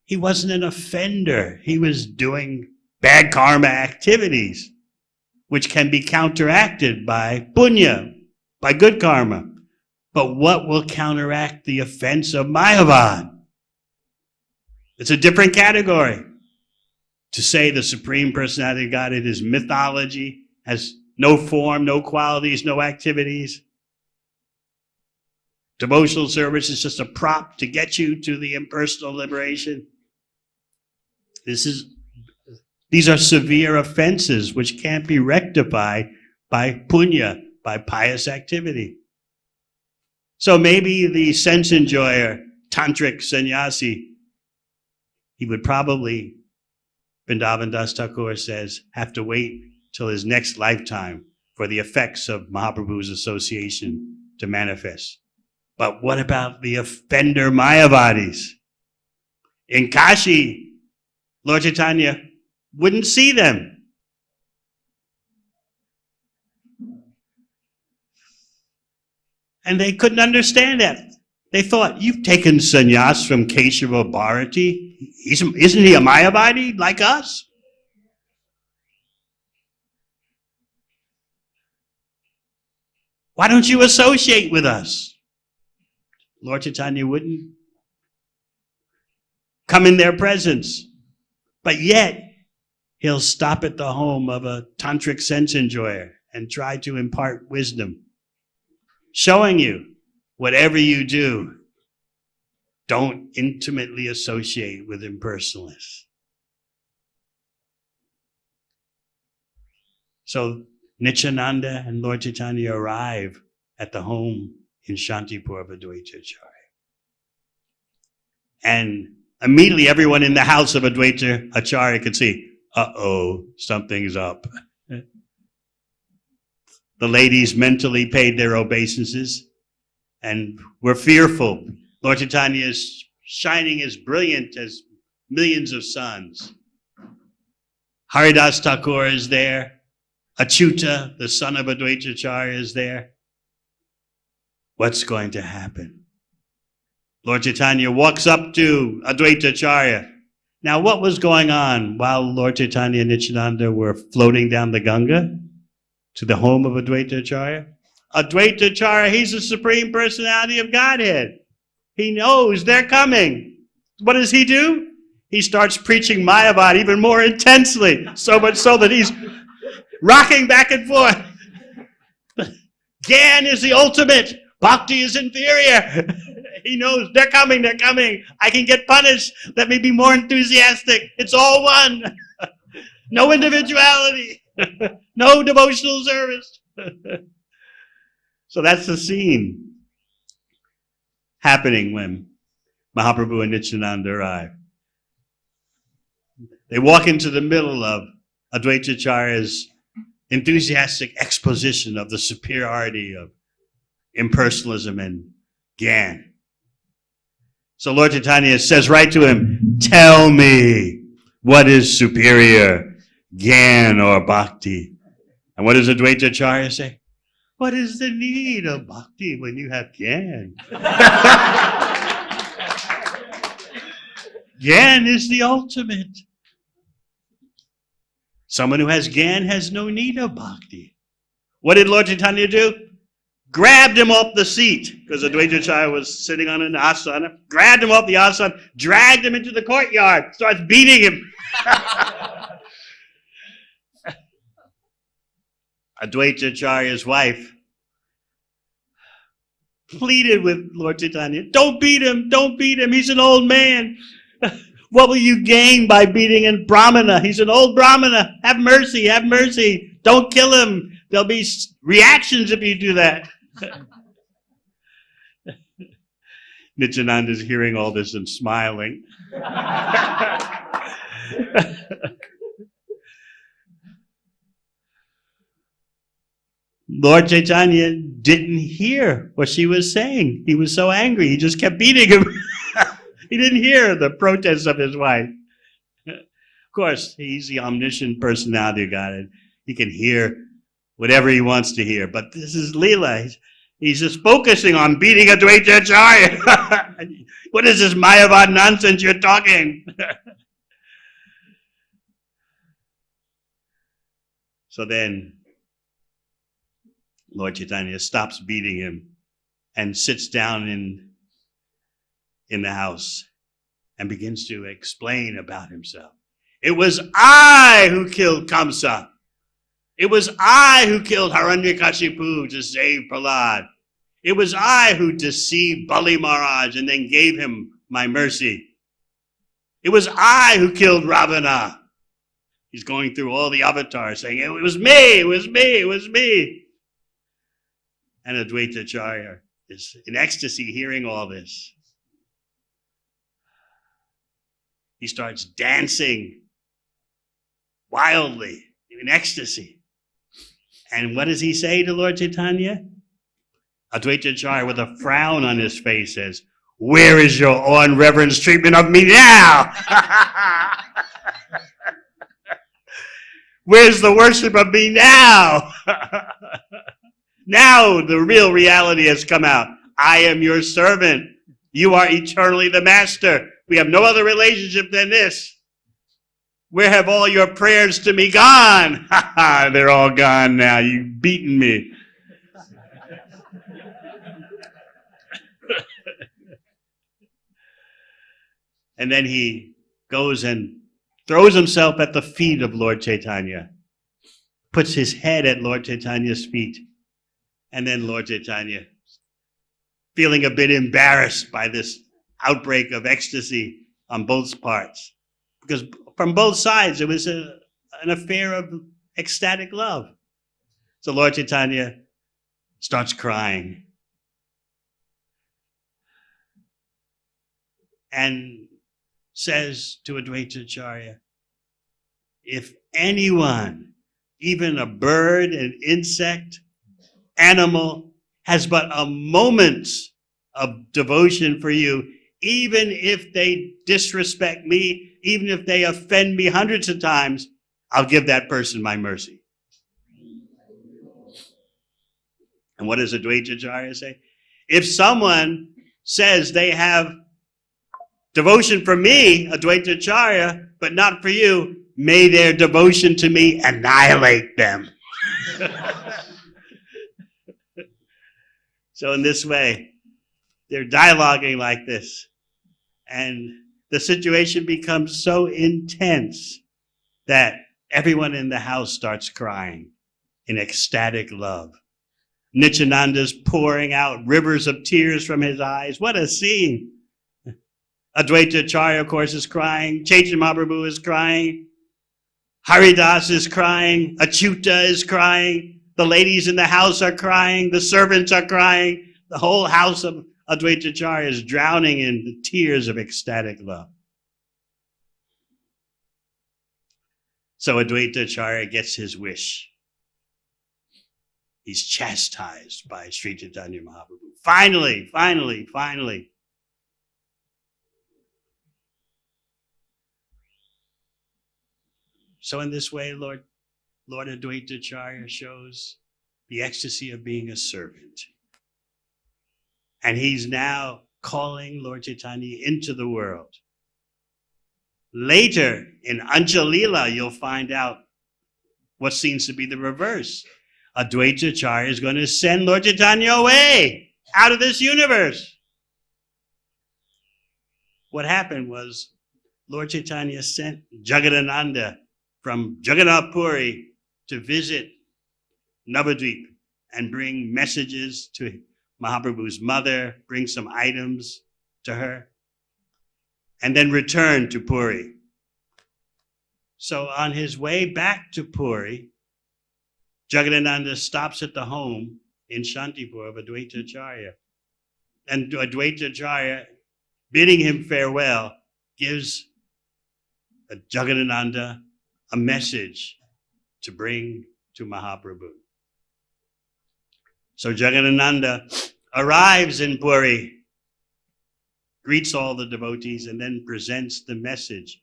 he wasn't an offender. He was doing bad karma activities, which can be counteracted by punya, by good karma. But what will counteract the offense of Mayavad? It's a different category. To say the Supreme Personality of Godhead is mythology, has no form, no qualities, no activities. Devotional service is just a prop to get you to the impersonal liberation. These are severe offenses which can't be rectified by punya, by pious activity. So maybe the sense enjoyer, tantric sannyasi, he would probably, Vrindavan Das Thakur says, have to wait till his next lifetime for the effects of Mahaprabhu's association to manifest. But what about the offender Mayavadis? In Kashi, Lord Chaitanya wouldn't see them. And they couldn't understand that. They thought, you've taken sannyas from Keshava Bharati. Isn't he a Mayavadi like us? Why don't you associate with us? Lord Chaitanya wouldn't come in their presence. But yet, he'll stop at the home of a tantric sense enjoyer and try to impart wisdom, showing you, whatever you do, don't intimately associate with impersonalists. So Nityananda and Lord Chaitanya arrive at the home in Shantipur of Advaita Acharya. And immediately everyone in the house of Advaita Acharya could see, uh-oh, something's up. The ladies mentally paid their obeisances and were fearful. Lord Chaitanya is shining as brilliant as millions of suns. Haridas Thakur is there. Achyuta, the son of Advaita Acharya, is there. What's going to happen? Lord Chaitanya walks up to Advaita Acharya. Now, what was going on while Lord Chaitanya and Nityananda were floating down the Ganga to the home of Advaita Acharya? Advaita Acharya, he's the Supreme Personality of Godhead. He knows they're coming. What does he do? He starts preaching Mayavad even more intensely, so much so that he's rocking back and forth. Gyan is the ultimate. Bhakti is inferior. He knows they're coming, they're coming. I can get punished. Let me be more enthusiastic. It's all one. No individuality. No devotional service. So that's the scene happening when Mahaprabhu and Nityananda arrive. They walk into the middle of Advaita Acharya's enthusiastic exposition of the superiority of impersonalism and Gyan. So Lord Chaitanya says right to him, tell me, what is superior, Gyan or Bhakti? And what does Advaita Acharya say? What is the need of Bhakti when you have Gyan? Gyan is the ultimate. Someone who has Gyan has no need of Bhakti. What did Lord Chaitanya do? Grabbed him off the seat, because Advaita Acharya was sitting on an asana, grabbed him off the asana, dragged him into the courtyard, starts beating him. Advaita Acharya's wife pleaded with Lord Chaitanya, don't beat him, he's an old man. What will you gain by beating a Brahmana? He's an old Brahmana. Have mercy. Don't kill him. There'll be reactions if you do that. Nityananda is hearing all this and smiling. Lord Chaitanya didn't hear what she was saying. He was so angry. He just kept beating him. He didn't hear the protests of his wife. Of course, he's the omniscient personality of God. He can hear whatever he wants to hear. But this is Leela. He's just focusing on beating Advaita Acharya. What is this Mayavad nonsense you're talking? So then Lord Chaitanya stops beating him and sits down in the house and begins to explain about himself. It was I who killed Kamsa. It was I who killed Hiranyakashipu to save Prahlad. It was I who deceived Bali Maharaj and then gave him my mercy. It was I who killed Ravana. He's going through all the avatars saying, it was me, it was me, it was me. And Advaita Acharya is in ecstasy hearing all this. He starts dancing wildly in ecstasy. And what does he say to Lord Chaitanya? Advaita Acharya, with a frown on his face, says, where is your awe and reverence treatment of me now? Where's the worship of me now? Now the real reality has come out. I am your servant. You are eternally the master. We have no other relationship than this. Where have all your prayers to me gone? They're all gone now. You've beaten me. And then he goes and throws himself at the feet of Lord Chaitanya, puts his head at Lord Chaitanya's feet. And then Lord Chaitanya, feeling a bit embarrassed by this outbreak of ecstasy on both parts, because from both sides it was an affair of ecstatic love. So Lord Chaitanya starts crying. And says to Advaita Acharya, if anyone, even a bird, an insect, animal, has but a moment of devotion for you, even if they disrespect me, even if they offend me hundreds of times, I'll give that person my mercy. And what does Advaita Acharya say? If someone says they have devotion for me, Advaita Acharya, but not for you, may their devotion to me annihilate them. So in this way, they're dialoguing like this. And the situation becomes so intense that everyone in the house starts crying in ecstatic love. Nityananda's pouring out rivers of tears from his eyes. What a scene. Advaita Acharya, of course, is crying. Chaitanya Mahaprabhu is crying. Haridas is crying. Achyuta is crying. The ladies in the house are crying. The servants are crying. The whole house of Advaita Acharya is drowning in the tears of ecstatic love. So Advaita Acharya gets his wish. He's chastised by Sri Chaitanya Mahaprabhu. Finally. So in this way, Lord Advaita Acharya shows the ecstasy of being a servant. And he's now calling Lord Chaitanya into the world. Later, in Anjalila, you'll find out what seems to be the reverse. Advaita Acharya is going to send Lord Chaitanya away, out of this universe. What happened was Lord Chaitanya sent Jagadananda from Jagannath Puri to visit Navadvip and bring messages to Mahaprabhu's mother, bring some items to her, and then return to Puri. So on his way back to Puri, Jagadananda stops at the home in Shantipur of Advaita Acharya. And Advaita Acharya, bidding him farewell, gives Jagadananda a message to bring to Mahaprabhu. So Jagadananda arrives in Puri, greets all the devotees, and then presents the message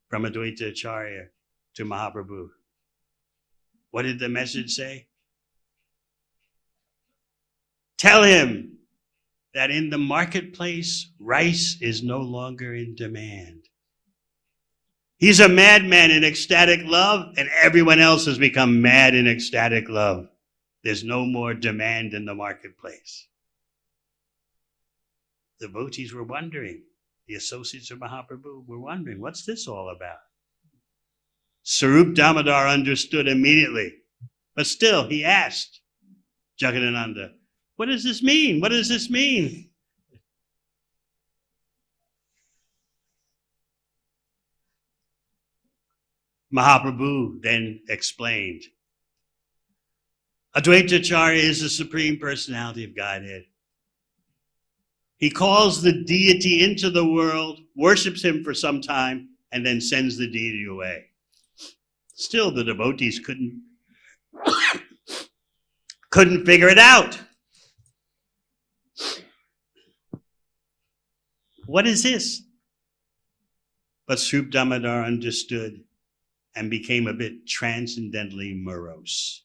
from Advaita Acharya to Mahaprabhu. What did the message say? Tell him that in the marketplace, rice is no longer in demand. He's a madman in ecstatic love, and everyone else has become mad in ecstatic love. There's no more demand in the marketplace. The devotees were wondering, the associates of Mahaprabhu were wondering, what's this all about? Sarup Damodar understood immediately, but still he asked Jagadananda, what does this mean? What does this mean? Mahaprabhu then explained, Advaita Acharya is the Supreme Personality of Godhead. He calls the deity into the world, worships him for some time, and then sends the deity away. Still, the devotees couldn't figure it out. What is this? But Srup Damodar understood and became a bit transcendently morose.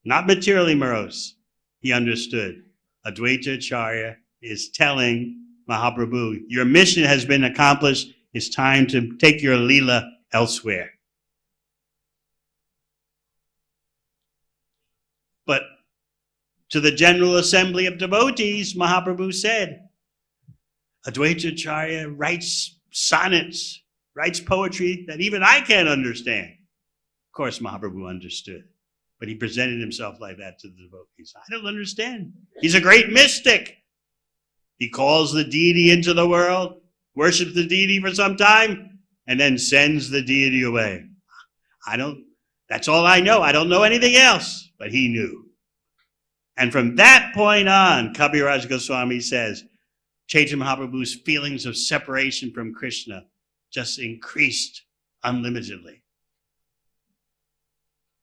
Not materially morose. He understood. Advaita Acharya is telling Mahaprabhu, your mission has been accomplished. It's time to take your Leela elsewhere. But to the General Assembly of Devotees, Mahaprabhu said, Advaita Acharya writes sonnets, writes poetry that even I can't understand. Of course, Mahaprabhu understood, but he presented himself like that to the devotees. I don't understand. He's a great mystic. He calls the deity into the world, worships the deity for some time, and then sends the deity away. That's all I know. I don't know anything else, but he knew. And from that point on, Kaviraj Goswami says, Chaitanya Mahaprabhu's feelings of separation from Krishna just increased unlimitedly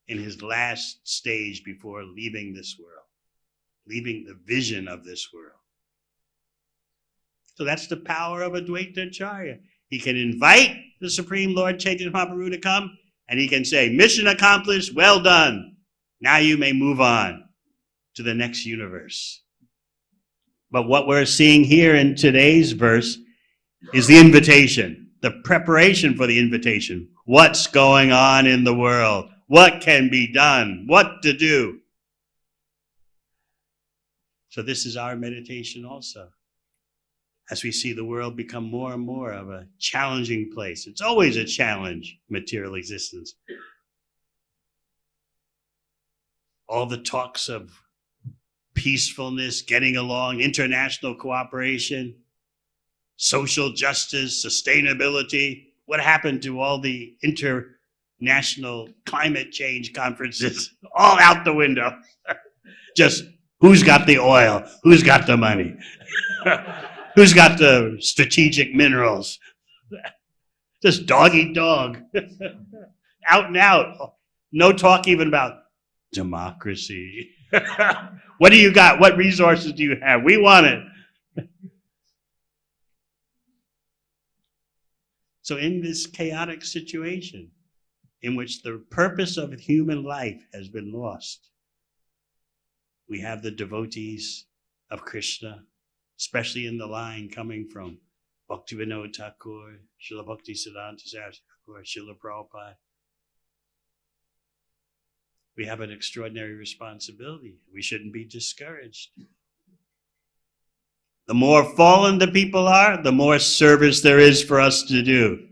in his last stage before leaving this world, leaving the vision of this world. So that's the power of Advaita Acharya. He can invite the Supreme Lord Chaitanya Mahaprabhu to come, and he can say, mission accomplished, well done. Now you may move on to the next universe. But what we're seeing here in today's verse is the invitation, the preparation for the invitation. What's going on in the world? What can be done? What to do? So this is our meditation also. As we see the world become more and more of a challenging place. It's always a challenge, material existence. All the talks of peacefulness, getting along, international cooperation, social justice, sustainability. What happened to all the international climate change conferences? All out the window. Just who's got the oil? Who's got the money? Who's got the strategic minerals? Just dog eat dog. Out and out. No talk even about democracy. What do you got? What resources do you have? We want it. So in this chaotic situation in which the purpose of human life has been lost, we have the devotees of Krishna, especially in the line coming from Bhaktivinoda Thakur, Srila Bhaktisiddhanta Saraswati Thakur, Srila Prabhupada. We have an extraordinary responsibility. We shouldn't be discouraged. The more fallen the people are, the more service there is for us to do.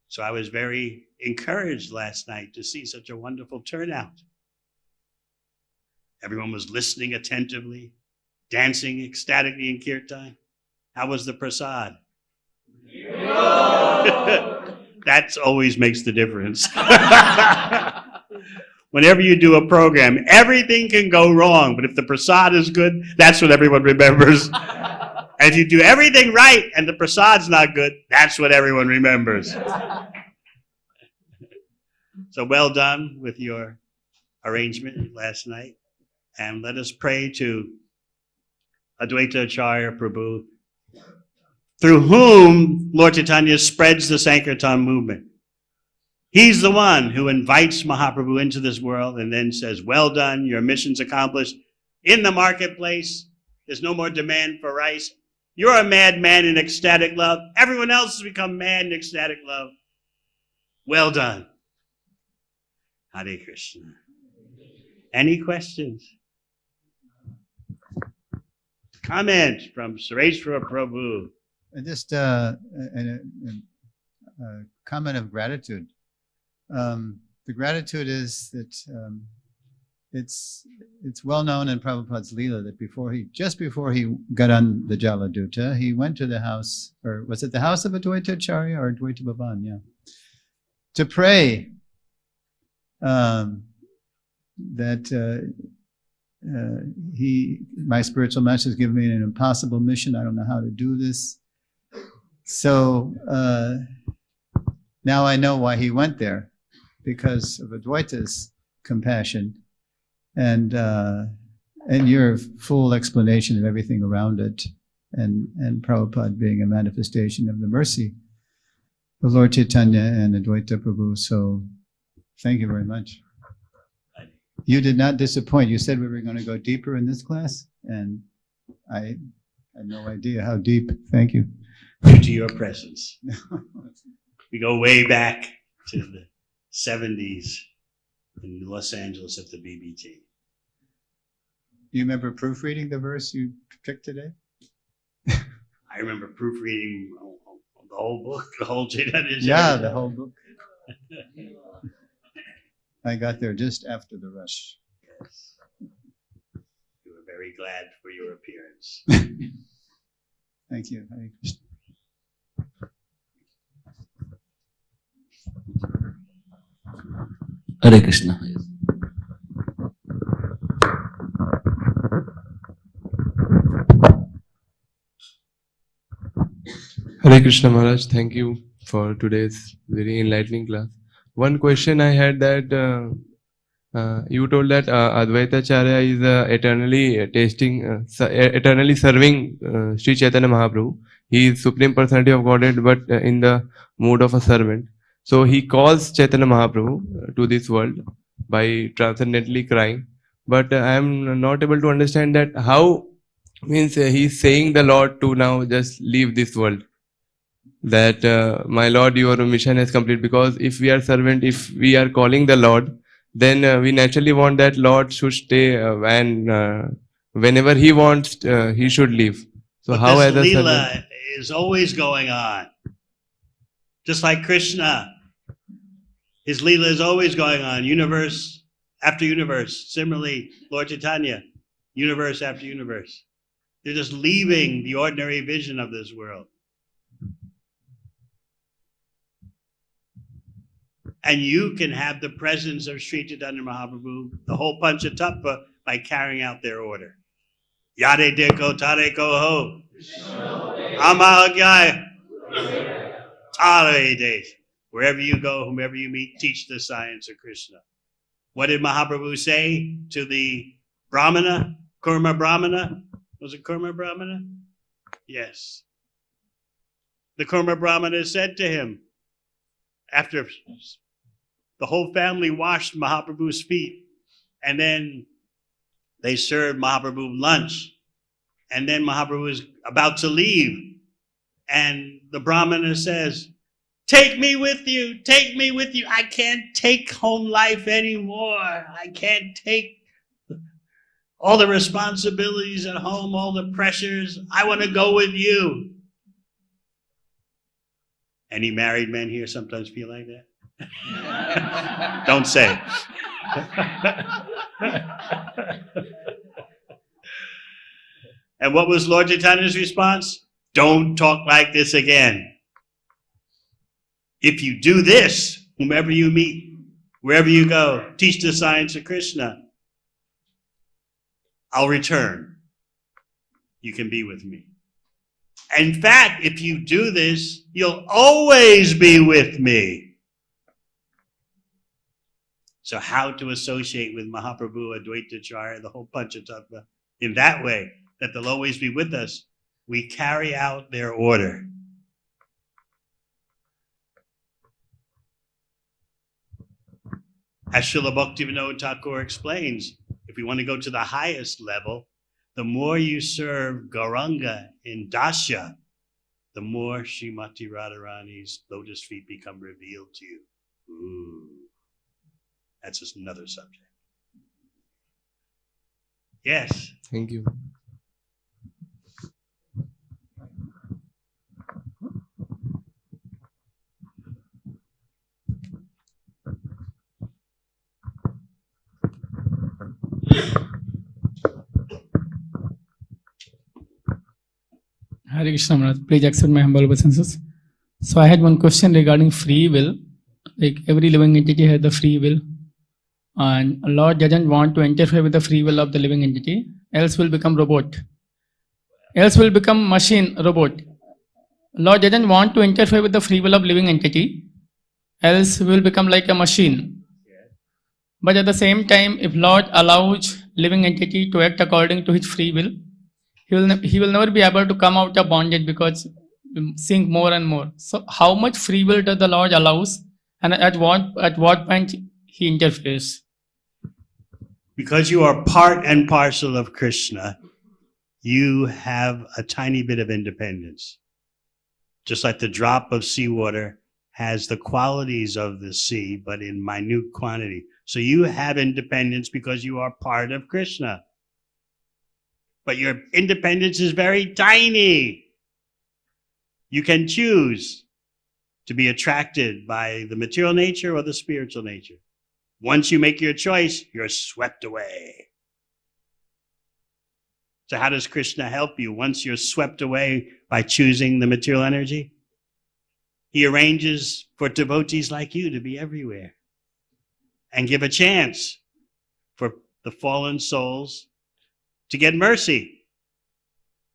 So I was very encouraged last night to see such a wonderful turnout. Everyone was listening attentively, dancing ecstatically in kirtan. How was the prasad? That always makes the difference. Whenever you do a program, everything can go wrong, but if the prasad is good, that's what everyone remembers. And if you do everything right and the prasad's not good, that's what everyone remembers. So well done with your arrangement last night. And let us pray to Advaita Acharya Prabhu, through whom Lord Chaitanya spreads the Sankirtan movement. He's the one who invites Mahaprabhu into this world and then says, well done, your mission's accomplished. In the marketplace, there's no more demand for rice. You're a madman in ecstatic love. Everyone else has become mad in ecstatic love. Well done. Hare Krishna. Any questions? comment from Sureshwar Prabhu.
And just a comment of gratitude. The gratitude is that it's well known in Prabhupada's Leela that just before he got on the Jaladuta, he went to the house, or was it the house of Advaita Acharya or Advaita Bhavan? Yeah, to pray that my spiritual master has given me an impossible mission. I don't know how to do this. So now I know why he went there, because of Advaita's compassion and your full explanation of everything around it, and Prabhupada being a manifestation of the mercy of Lord Chaitanya and Advaita Prabhu. So thank you very much. You did not disappoint. You said we were going to go deeper in this class, and I had no idea how deep. Thank you.
Due to your presence. We go way back to the 70s in Los Angeles at the BBT.
Do you remember proofreading the verse you picked today?
I remember proofreading the whole book, the whole Chaitanya.
Yeah, the whole book. I got there just after the rush.
Yes. We were very glad for your appearance.
Thank you. Hare Krishna.
Hare Krishna.
Hare Krishna Maharaj, thank you for today's very enlightening class. One question I had that you told that Advaita Acharya is eternally serving Sri Chaitanya Mahaprabhu. He is Supreme Personality of Godhead, but in the mood of a servant. So he calls Chaitanya Mahaprabhu to this world by transcendently crying. But I am not able to understand that how means he is saying the Lord to now just leave this world. That my Lord, your mission is complete. Because if we are servant, if we are calling the Lord, then we naturally want that Lord should stay and whenever he wants, he should leave. So
but
how
this
as a
Leela
servant?
is always going on. Just like Krishna. His Leela is always going on, universe after universe. Similarly, Lord Chaitanya, universe after universe. They're just leaving the ordinary vision of this world. And you can have the presence of Sri Chaitanya Mahaprabhu, the whole Panchatattva, by carrying out their order. Yade deko tare koho. Amahagya. Tare de. Wherever you go, whomever you meet, teach the science of Krishna. What did Mahaprabhu say to the Brahmana? Kurma Brahmana? Was it Kurma Brahmana? Yes. The Kurma Brahmana said to him, after the whole family washed Mahaprabhu's feet, and then they served Mahaprabhu lunch, and then Mahaprabhu is about to leave, and the Brahmana says, take me with you, take me with you. I can't take home life anymore. I can't take all the responsibilities at home, all the pressures. I want to go with you. Any married men here sometimes feel like that? Don't say. And what was Lord Chaitanya's response? Don't talk like this again. If you do this, whomever you meet, wherever you go, teach the science of Krishna, I'll return. You can be with me. In fact, if you do this, you'll always be with me. So how to associate with Mahaprabhu, Advaita Acharya, the whole Panchatattva, in that way, that they'll always be with us. We carry out their order. As Srila Bhaktivinoda Thakur explains, if we want to go to the highest level, the more you serve Gauranga in Dasya, the more Srimati Radharani's lotus feet become revealed to you. Ooh. That's just another subject. Yes.
Thank you.
Hare Krishna Maharaj, please accept my humble obeisances. So I had one question regarding free will. Like every living entity has the free will, and Lord doesn't want to interfere with the free will of the living entity, else will become robot. Else will become machine, robot. Lord doesn't want to interfere with the free will of living entity, else we will become like a machine. But at the same time, if Lord allows living entity to act according to his free will, he will never be able to come out of bondage because sink more and more. So how much free will does the Lord allows, and at what point he interferes?
Because you are part and parcel of Krishna, you have a tiny bit of independence. Just like the drop of seawater has the qualities of the sea, but in minute quantity. So you have independence because you are part of Krishna. But your independence is very tiny. You can choose to be attracted by the material nature or the spiritual nature. Once you make your choice, you're swept away. So how does Krishna help you once you're swept away by choosing the material energy? He arranges for devotees like you to be everywhere and give a chance for the fallen souls to get mercy,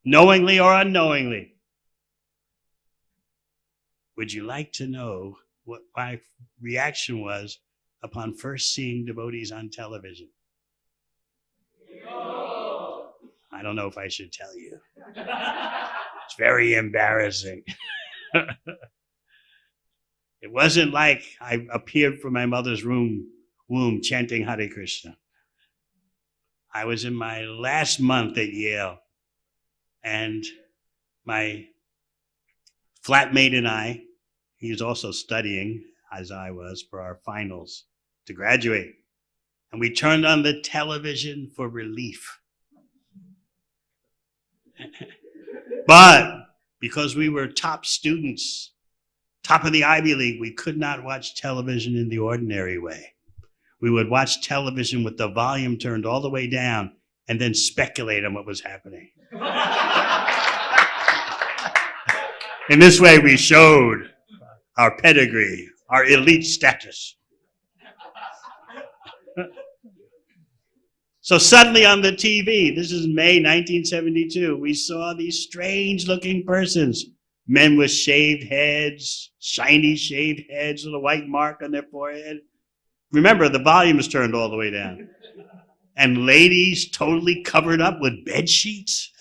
knowingly or unknowingly. Would you like to know what my reaction was upon first seeing devotees on television? I don't know if I should tell you. It's very embarrassing. It wasn't like I appeared from my mother's womb chanting Hare Krishna. I was in my last month at Yale, and my flatmate and I, he was also studying, as I was, for our finals to graduate. And we turned on the television for relief. But because we were top students, top of the Ivy League, we could not watch television in the ordinary way. We would watch television with the volume turned all the way down and then speculate on what was happening. In this way, we showed our pedigree, our elite status. So suddenly on the TV, this is May 1972, we saw these strange-looking persons, men with shaved heads, shiny shaved heads with a white mark on their forehead. Remember, the volume is turned all the way down. And ladies totally covered up with bed sheets.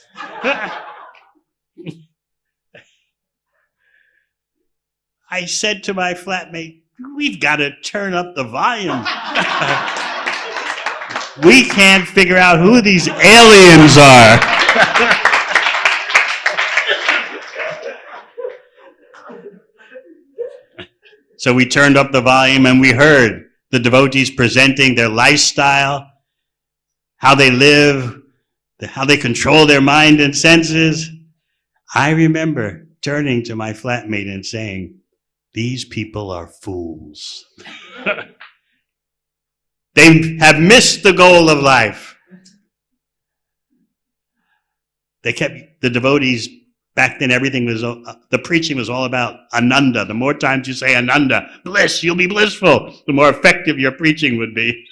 I said to my flatmate, we've got to turn up the volume. We can't figure out who these aliens are. So we turned up the volume and we heard the devotees presenting their lifestyle, how they live, how they control their mind and senses. I remember turning to my flatmate and saying, these people are fools. They have missed the goal of life. They kept the devotees, back then everything was, the preaching was all about Ananda. The more times you say Ananda, bliss, you'll be blissful, the more effective your preaching would be.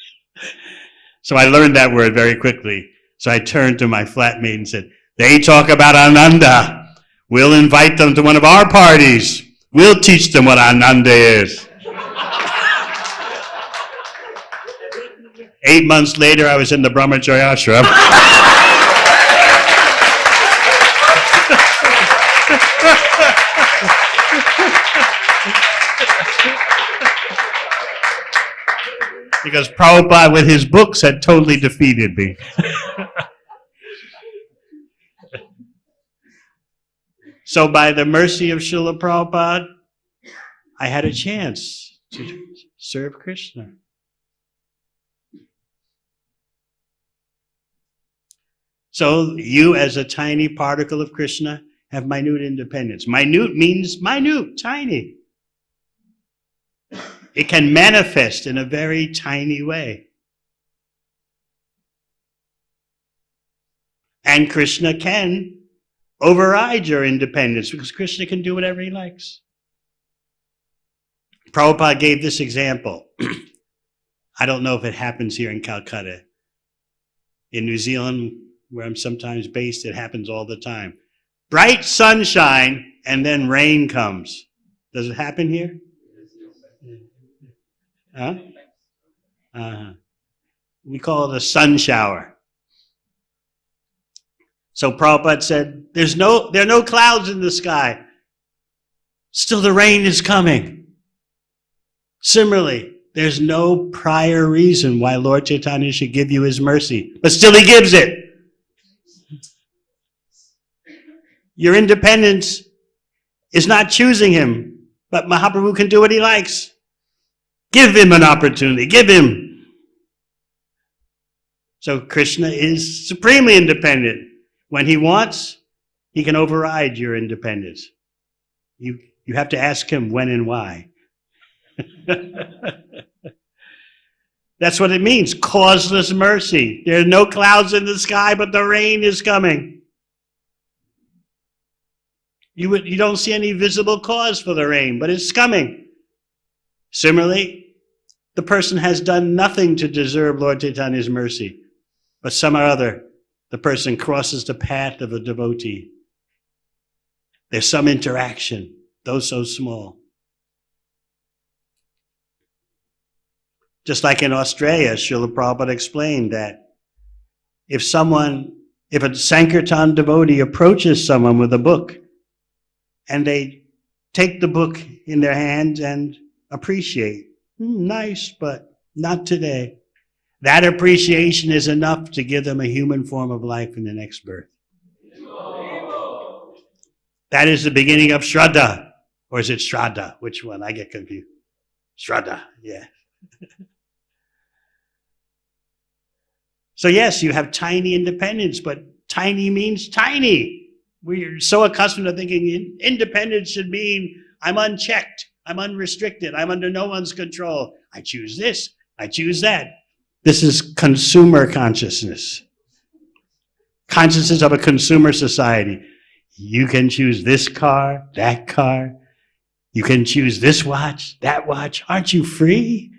So I learned that word very quickly. So I turned to my flatmate and said, they talk about Ananda. We'll invite them to one of our parties. We'll teach them what Ananda is. 8 months later, I was in the Brahmacharya ashram. Because Prabhupada, with his books, had totally defeated me. So by the mercy of Srila Prabhupada, I had a chance to serve Krishna. So you, as a tiny particle of Krishna, have minute independence. Minute means minute, tiny. It can manifest in a very tiny way. And Krishna can override your independence because Krishna can do whatever he likes. Prabhupada gave this example. I don't know if it happens here in Calcutta. In New Zealand, where I'm sometimes based, it happens all the time. Bright sunshine and then rain comes. Does it happen here? Huh? We call it a sun shower. So Prabhupada said, there are no clouds in the sky. Still the rain is coming. Similarly, there's no prior reason why Lord Chaitanya should give you his mercy, but still he gives it. Your independence is not choosing him, but Mahaprabhu can do what he likes. Give him an opportunity. Give him. So Krishna is supremely independent. When he wants, he can override your independence. You have to ask him when and why. That's what it means, causeless mercy. There are no clouds in the sky, but the rain is coming. You don't see any visible cause for the rain, but it's coming. Similarly, the person has done nothing to deserve Lord Chaitanya's mercy, but somehow or other, the person crosses the path of a devotee. There's some interaction, though so small. Just like in Australia, Srila Prabhupada explained that if a Sankirtan devotee approaches someone with a book, and they take the book in their hands and appreciate, nice, but not today. That appreciation is enough to give them a human form of life in the next birth. That is the beginning of Shraddha. Or is it Shraddha? Which one? I get confused. Shraddha, yeah. So yes, you have tiny independence, but tiny means tiny. We're so accustomed to thinking independence should mean I'm unchecked, I'm unrestricted, I'm under no one's control. I choose this, I choose that. This is consumer consciousness. Consciousness of a consumer society. You can choose this car, that car. You can choose this watch, that watch. Aren't you free?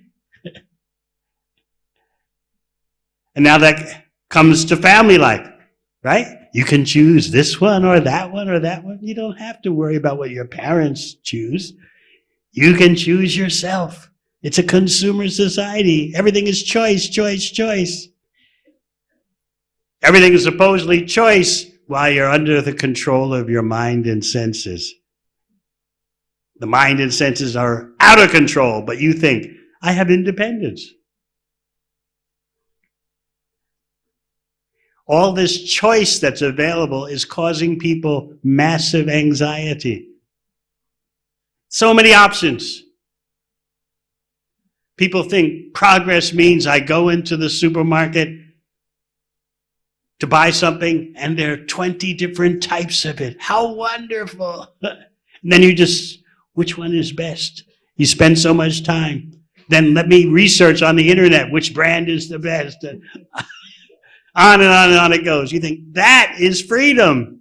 And now that comes to family life, right? You can choose this one or that one or that one. You don't have to worry about what your parents choose. You can choose yourself. It's a consumer society. Everything is choice, choice, choice. Everything is supposedly choice while you're under the control of your mind and senses. The mind and senses are out of control, but you think, I have independence. All this choice that's available is causing people massive anxiety. So many options. People think progress means I go into the supermarket to buy something and there are 20 different types of it. How wonderful. And then which one is best? You spend so much time. Then let me research on the internet which brand is the best. And on and on and on it goes. You think that is freedom.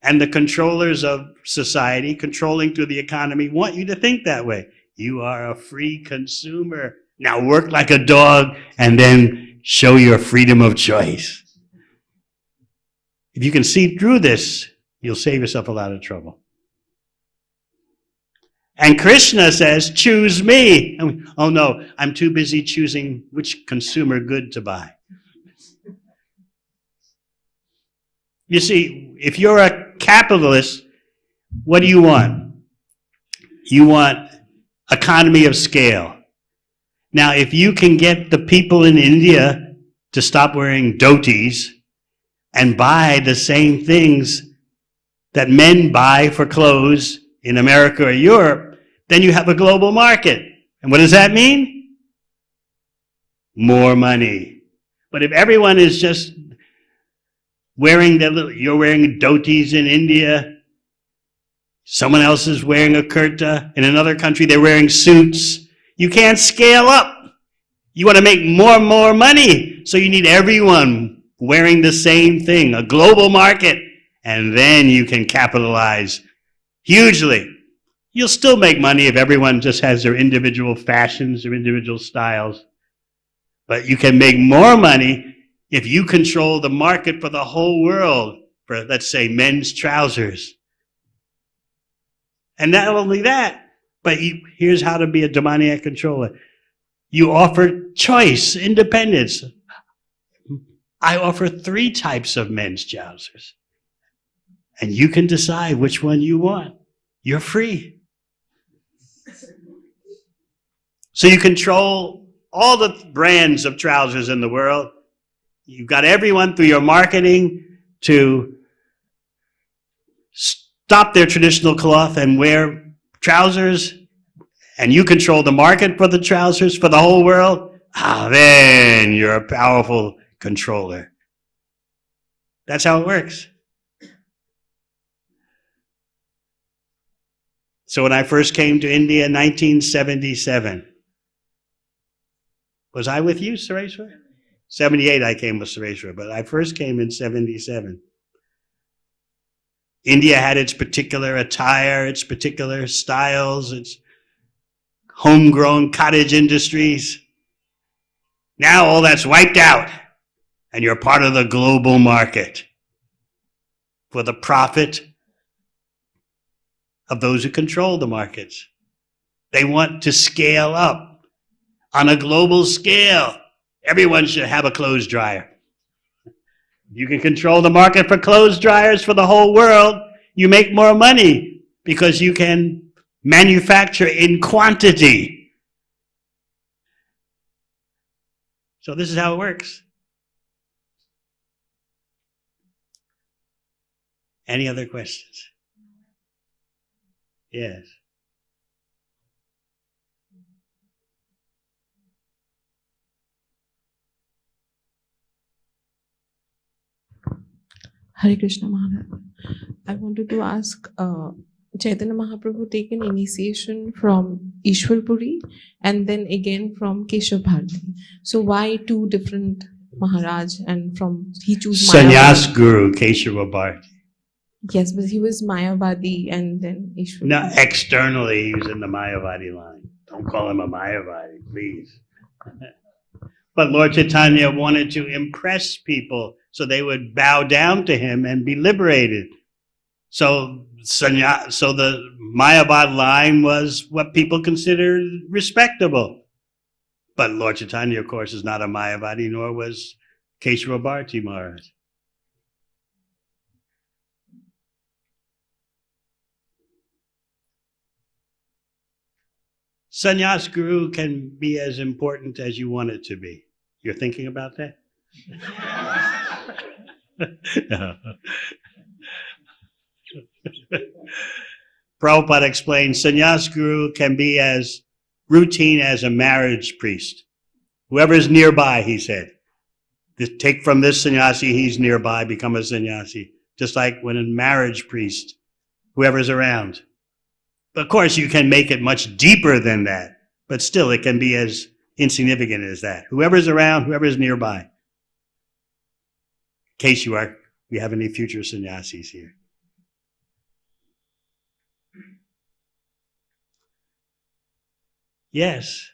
And the controllers of society, controlling through the economy, want you to think that way. You are a free consumer. Now work like a dog and then show your freedom of choice. If you can see through this, you'll save yourself a lot of trouble. And Krishna says, choose me. Oh no, I'm too busy choosing which consumer good to buy. You see, if you're a capitalist, what do you want? You want economy of scale. Now, if you can get the people in India to stop wearing dhotis and buy the same things that men buy for clothes in America or Europe, then you have a global market. And what does that mean? More money. But if everyone is just wearing you're wearing dhotis in India, someone else is wearing a kurta, in another country they're wearing suits, you can't scale up. You want to make more and more money. So you need everyone wearing the same thing, a global market. And then you can capitalize hugely. You'll still make money if everyone just has their individual fashions, their individual styles. But you can make more money if you control the market for the whole world, for, let's say, men's trousers. And not only that, but here's how to be a demoniac controller. You offer choice, independence. I offer 3 types of men's trousers. And you can decide which one you want. You're free. So you control all the brands of trousers in the world. You've got everyone through your marketing to stop their traditional cloth and wear trousers, and you control the market for the trousers for the whole world. Then you're a powerful controller. That's how it works. So when I first came to India in 1977, was I with you, Sureshwar? 78 I came with Sureshwar, but I first came in 77. India had its particular attire, its particular styles, its homegrown cottage industries. Now all that's wiped out, and you're part of the global market for the profit of those who control the markets. They want to scale up on a global scale. Everyone should have a clothes dryer. You can control the market for clothes dryers for the whole world. You make more money because you can manufacture in quantity. So this is how it works. Any other questions? Yes.
Hare Krishna Maharaj. I wanted to ask, Chaitanya Mahaprabhu taken initiation from Ishwarpuri and then again from Keshav Bharati. So why 2 different Maharaj, and from he chose
Sannyas Guru, Keshava Bharati.
Yes, but he was Mayavadi and then Ishwarpuri.
No, externally he was in the Mayavadi line. Don't call him a Mayavadi, please. But Lord Chaitanya wanted to impress people so they would bow down to him and be liberated. So the Mayavad line was what people considered respectable. But Lord Chaitanya, of course, is not a Mayavadi, nor was Keshava Bharati Maharaj. Sannyas Guru can be as important as you want it to be. You're thinking about that? Prabhupada explained, Sannyas Guru can be as routine as a marriage priest. Whoever is nearby, he said. Take from this sannyasi, he's nearby, become a sannyasi. Just like when a marriage priest, whoever's around. Of course, you can make it much deeper than that, but still it can be as insignificant as that. Whoever's around, whoever's nearby. In case we have any future sannyasis here. Yes.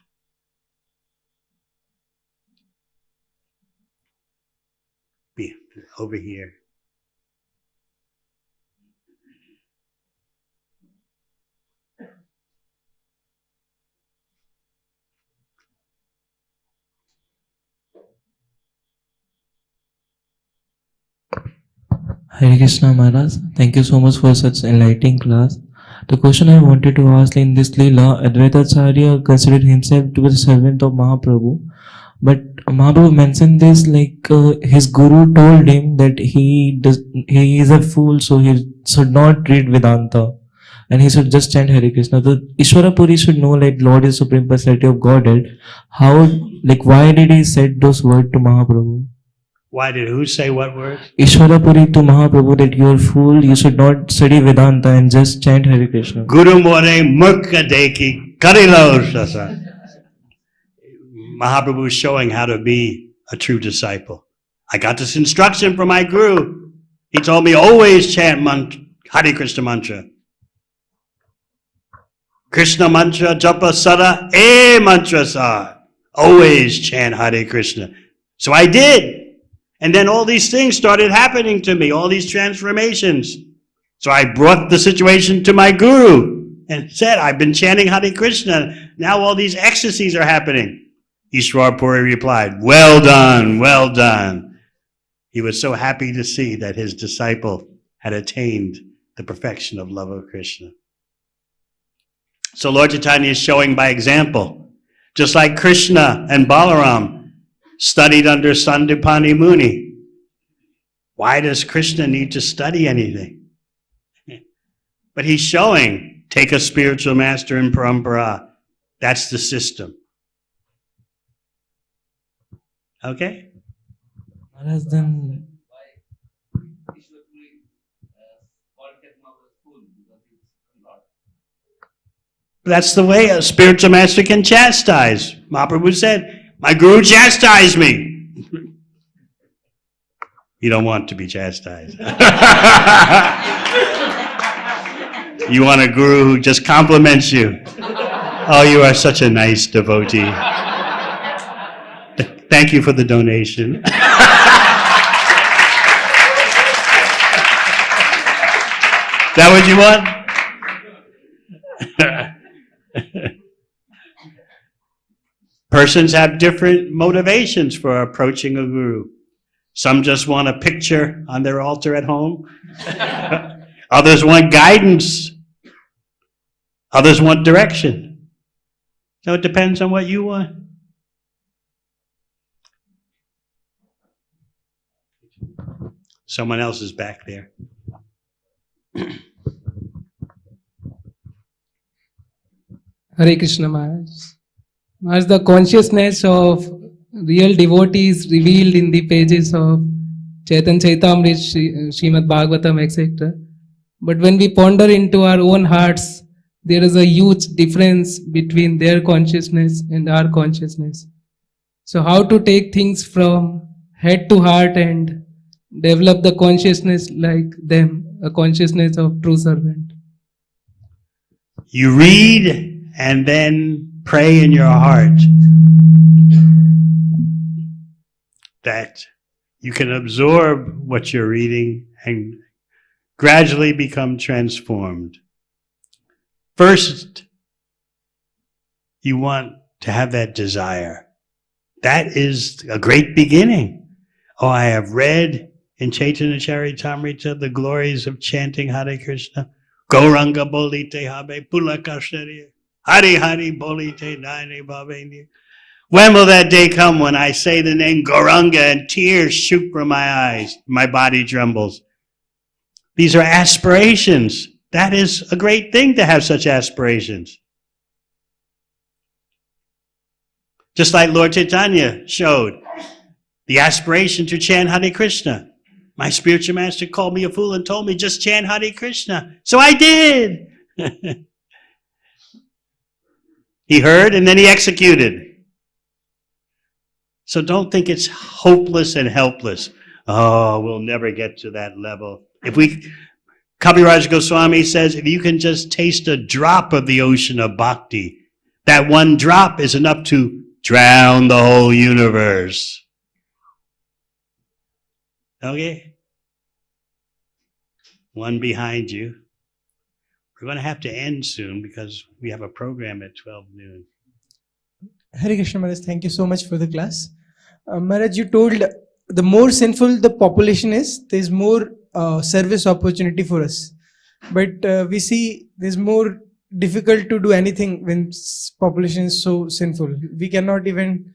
Be over here.
Hare Krishna Maharaj, thank you so much for such enlightening class. The question I wanted to ask, in this Leela, Advaita Acarya considered himself to be the servant of Mahaprabhu. But Mahaprabhu mentioned this like his guru told him that he is a fool, so he should not read Vedanta and he should just chant Hare Krishna. The Ishwarapuri should know like Lord is Supreme Personality of Godhead. How, like, why did he said those words to Mahaprabhu?
Why did who say what words?
Ishwarapuri to Mahaprabhu that you are fool, you should not study Vedanta and just chant Hare Krishna.
Guru more murkha deki karilo sasa. Mahaprabhu is showing how to be a true disciple. I got this instruction from my guru. He told me always chant Hare Krishna mantra. Krishna mantra japa sada mantra sa. Always chant Hare Krishna. So I did. And then all these things started happening to me, all these transformations. So I brought the situation to my guru and said, I've been chanting Hare Krishna. Now all these ecstasies are happening. Ishwar Puri replied, well done, well done. He was so happy to see that his disciple had attained the perfection of love of Krishna. So Lord Chaitanya is showing by example, just like Krishna and Balaram studied under Sandipani Muni. Why does Krishna need to study anything? But he's showing, take a spiritual master in parampara. That's the system. Okay?
Maharaj, then
That's the way a spiritual master can chastise. Mahaprabhu said, my guru chastised me. You don't want to be chastised. You want a guru who just compliments you. Oh, you are such a nice devotee. Thank you for the donation. That what you want? Persons have different motivations for approaching a guru. Some just want a picture on their altar at home. Others want guidance. Others want direction. So it depends on what you want. Someone else is back there.
Hare Krishna Maharaj. Maharaj, the consciousness of real devotees revealed in the pages of Chaitanya Chaitamrit, Srimad Bhagavatam, etc. But when we ponder into our own hearts, there is a huge difference between their consciousness and our consciousness. So how to take things from head to heart and develop the consciousness like them, a consciousness of true servant?
You read and then pray in your heart that you can absorb what you're reading and gradually become transformed. First, you want to have that desire. That is a great beginning. Oh, I have read in Chaitanya Charitamrita the glories of chanting Hare Krishna. Gauranga bolite habe pulakashari. Hari Hari bolite dine bhavendya. When will that day come when I say the name Gauranga and tears shoot from my eyes, my body trembles? These are aspirations. That is a great thing to have such aspirations. Just like Lord Chaitanya showed the aspiration to chant Hare Krishna. My spiritual master called me a fool and told me just chant Hare Krishna. So I did. He heard and then he executed. So don't think it's hopeless and helpless. Oh, we'll never get to that level. Kaviraj Goswami says, if you can just taste a drop of the ocean of bhakti, that one drop is enough to drown the whole universe. Okay? One behind you. We're going to have to end soon because we have a program at 12 noon.
Hare Krishna Maharaj, thank you so much for the class. Maharaj, you told the more sinful the population is, there's more service opportunity for us. But we see there's more difficult to do anything when population is so sinful. We cannot even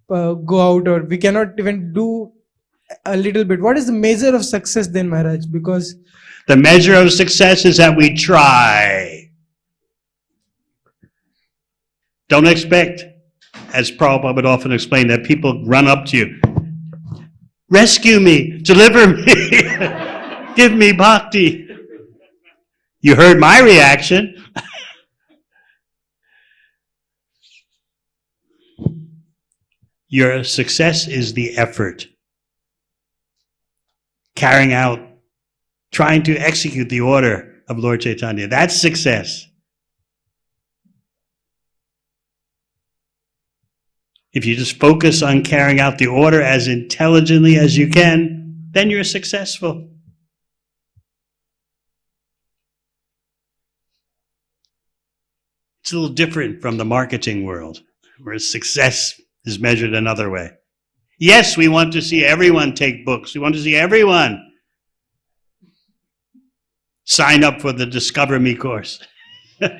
go out, or we cannot even do a little bit. What is the measure of success then, Maharaj? Because
the measure of success is that we try. Don't expect, as Prabhupada would often explain, that people run up to you. Rescue me, deliver me, give me bhakti. You heard my reaction. Your success is the effort. Carrying out, trying to execute the order of Lord Chaitanya. That's success. If you just focus on carrying out the order as intelligently as you can, then you're successful. It's a little different from the marketing world, where success is measured another way. Yes, we want to see everyone take books. We want to see everyone sign up for the Discover Me course. Did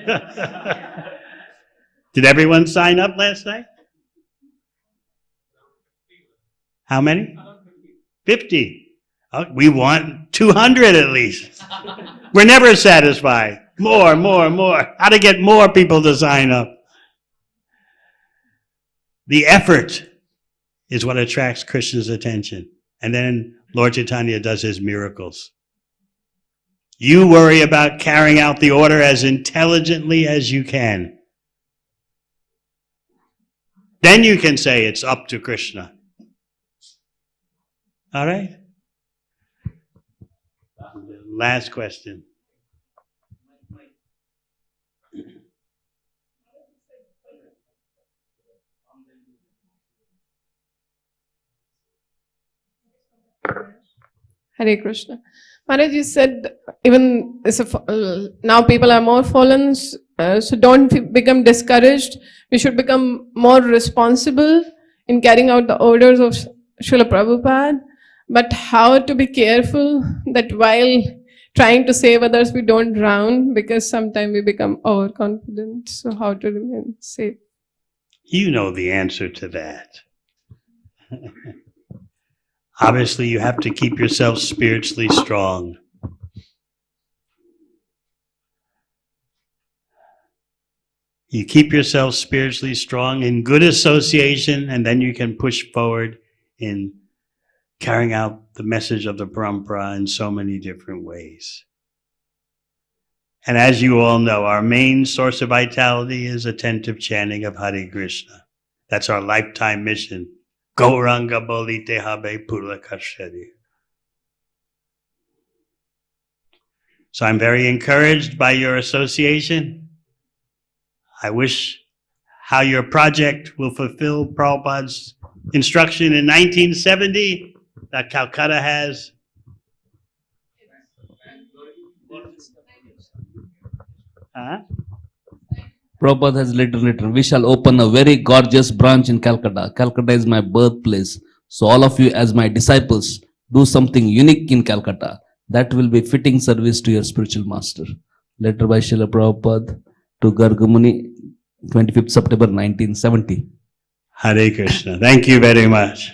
everyone sign up last night? How many? 50. Oh, we want 200 at least. We're never satisfied. More, more, more. How to get more people to sign up. The effort is what attracts Krishna's attention. And then Lord Chaitanya does his miracles. You worry about carrying out the order as intelligently as you can. Then you can say it's up to Krishna. All right? Last question.
Hare Krishna. Maharaj, you said even now people are more fallen, so don't become discouraged. We should become more responsible in carrying out the orders of Srila Prabhupada. But how to be careful that while trying to save others, we don't drown, because sometimes we become overconfident. So how to remain safe?
You know the answer to that. Obviously, you have to keep yourself spiritually strong. You keep yourself spiritually strong in good association, and then you can push forward in carrying out the message of the parampara in so many different ways. And as you all know, our main source of vitality is attentive chanting of Hare Krishna. That's our lifetime mission. Gauranga bolite habe pula kasheri. So I'm very encouraged by your association. I wish how your project will fulfill Prabhupada's instruction in 1970 that Kolkata has.
Prabhupada has written, we shall open a very gorgeous branch in Calcutta. Calcutta is my birthplace. So all of you as my disciples, do something unique in Calcutta. That will be fitting service to your spiritual master. Letter by Srila Prabhupada to Gargamuni, 25th September 1970.
Hare Krishna. Thank you very much.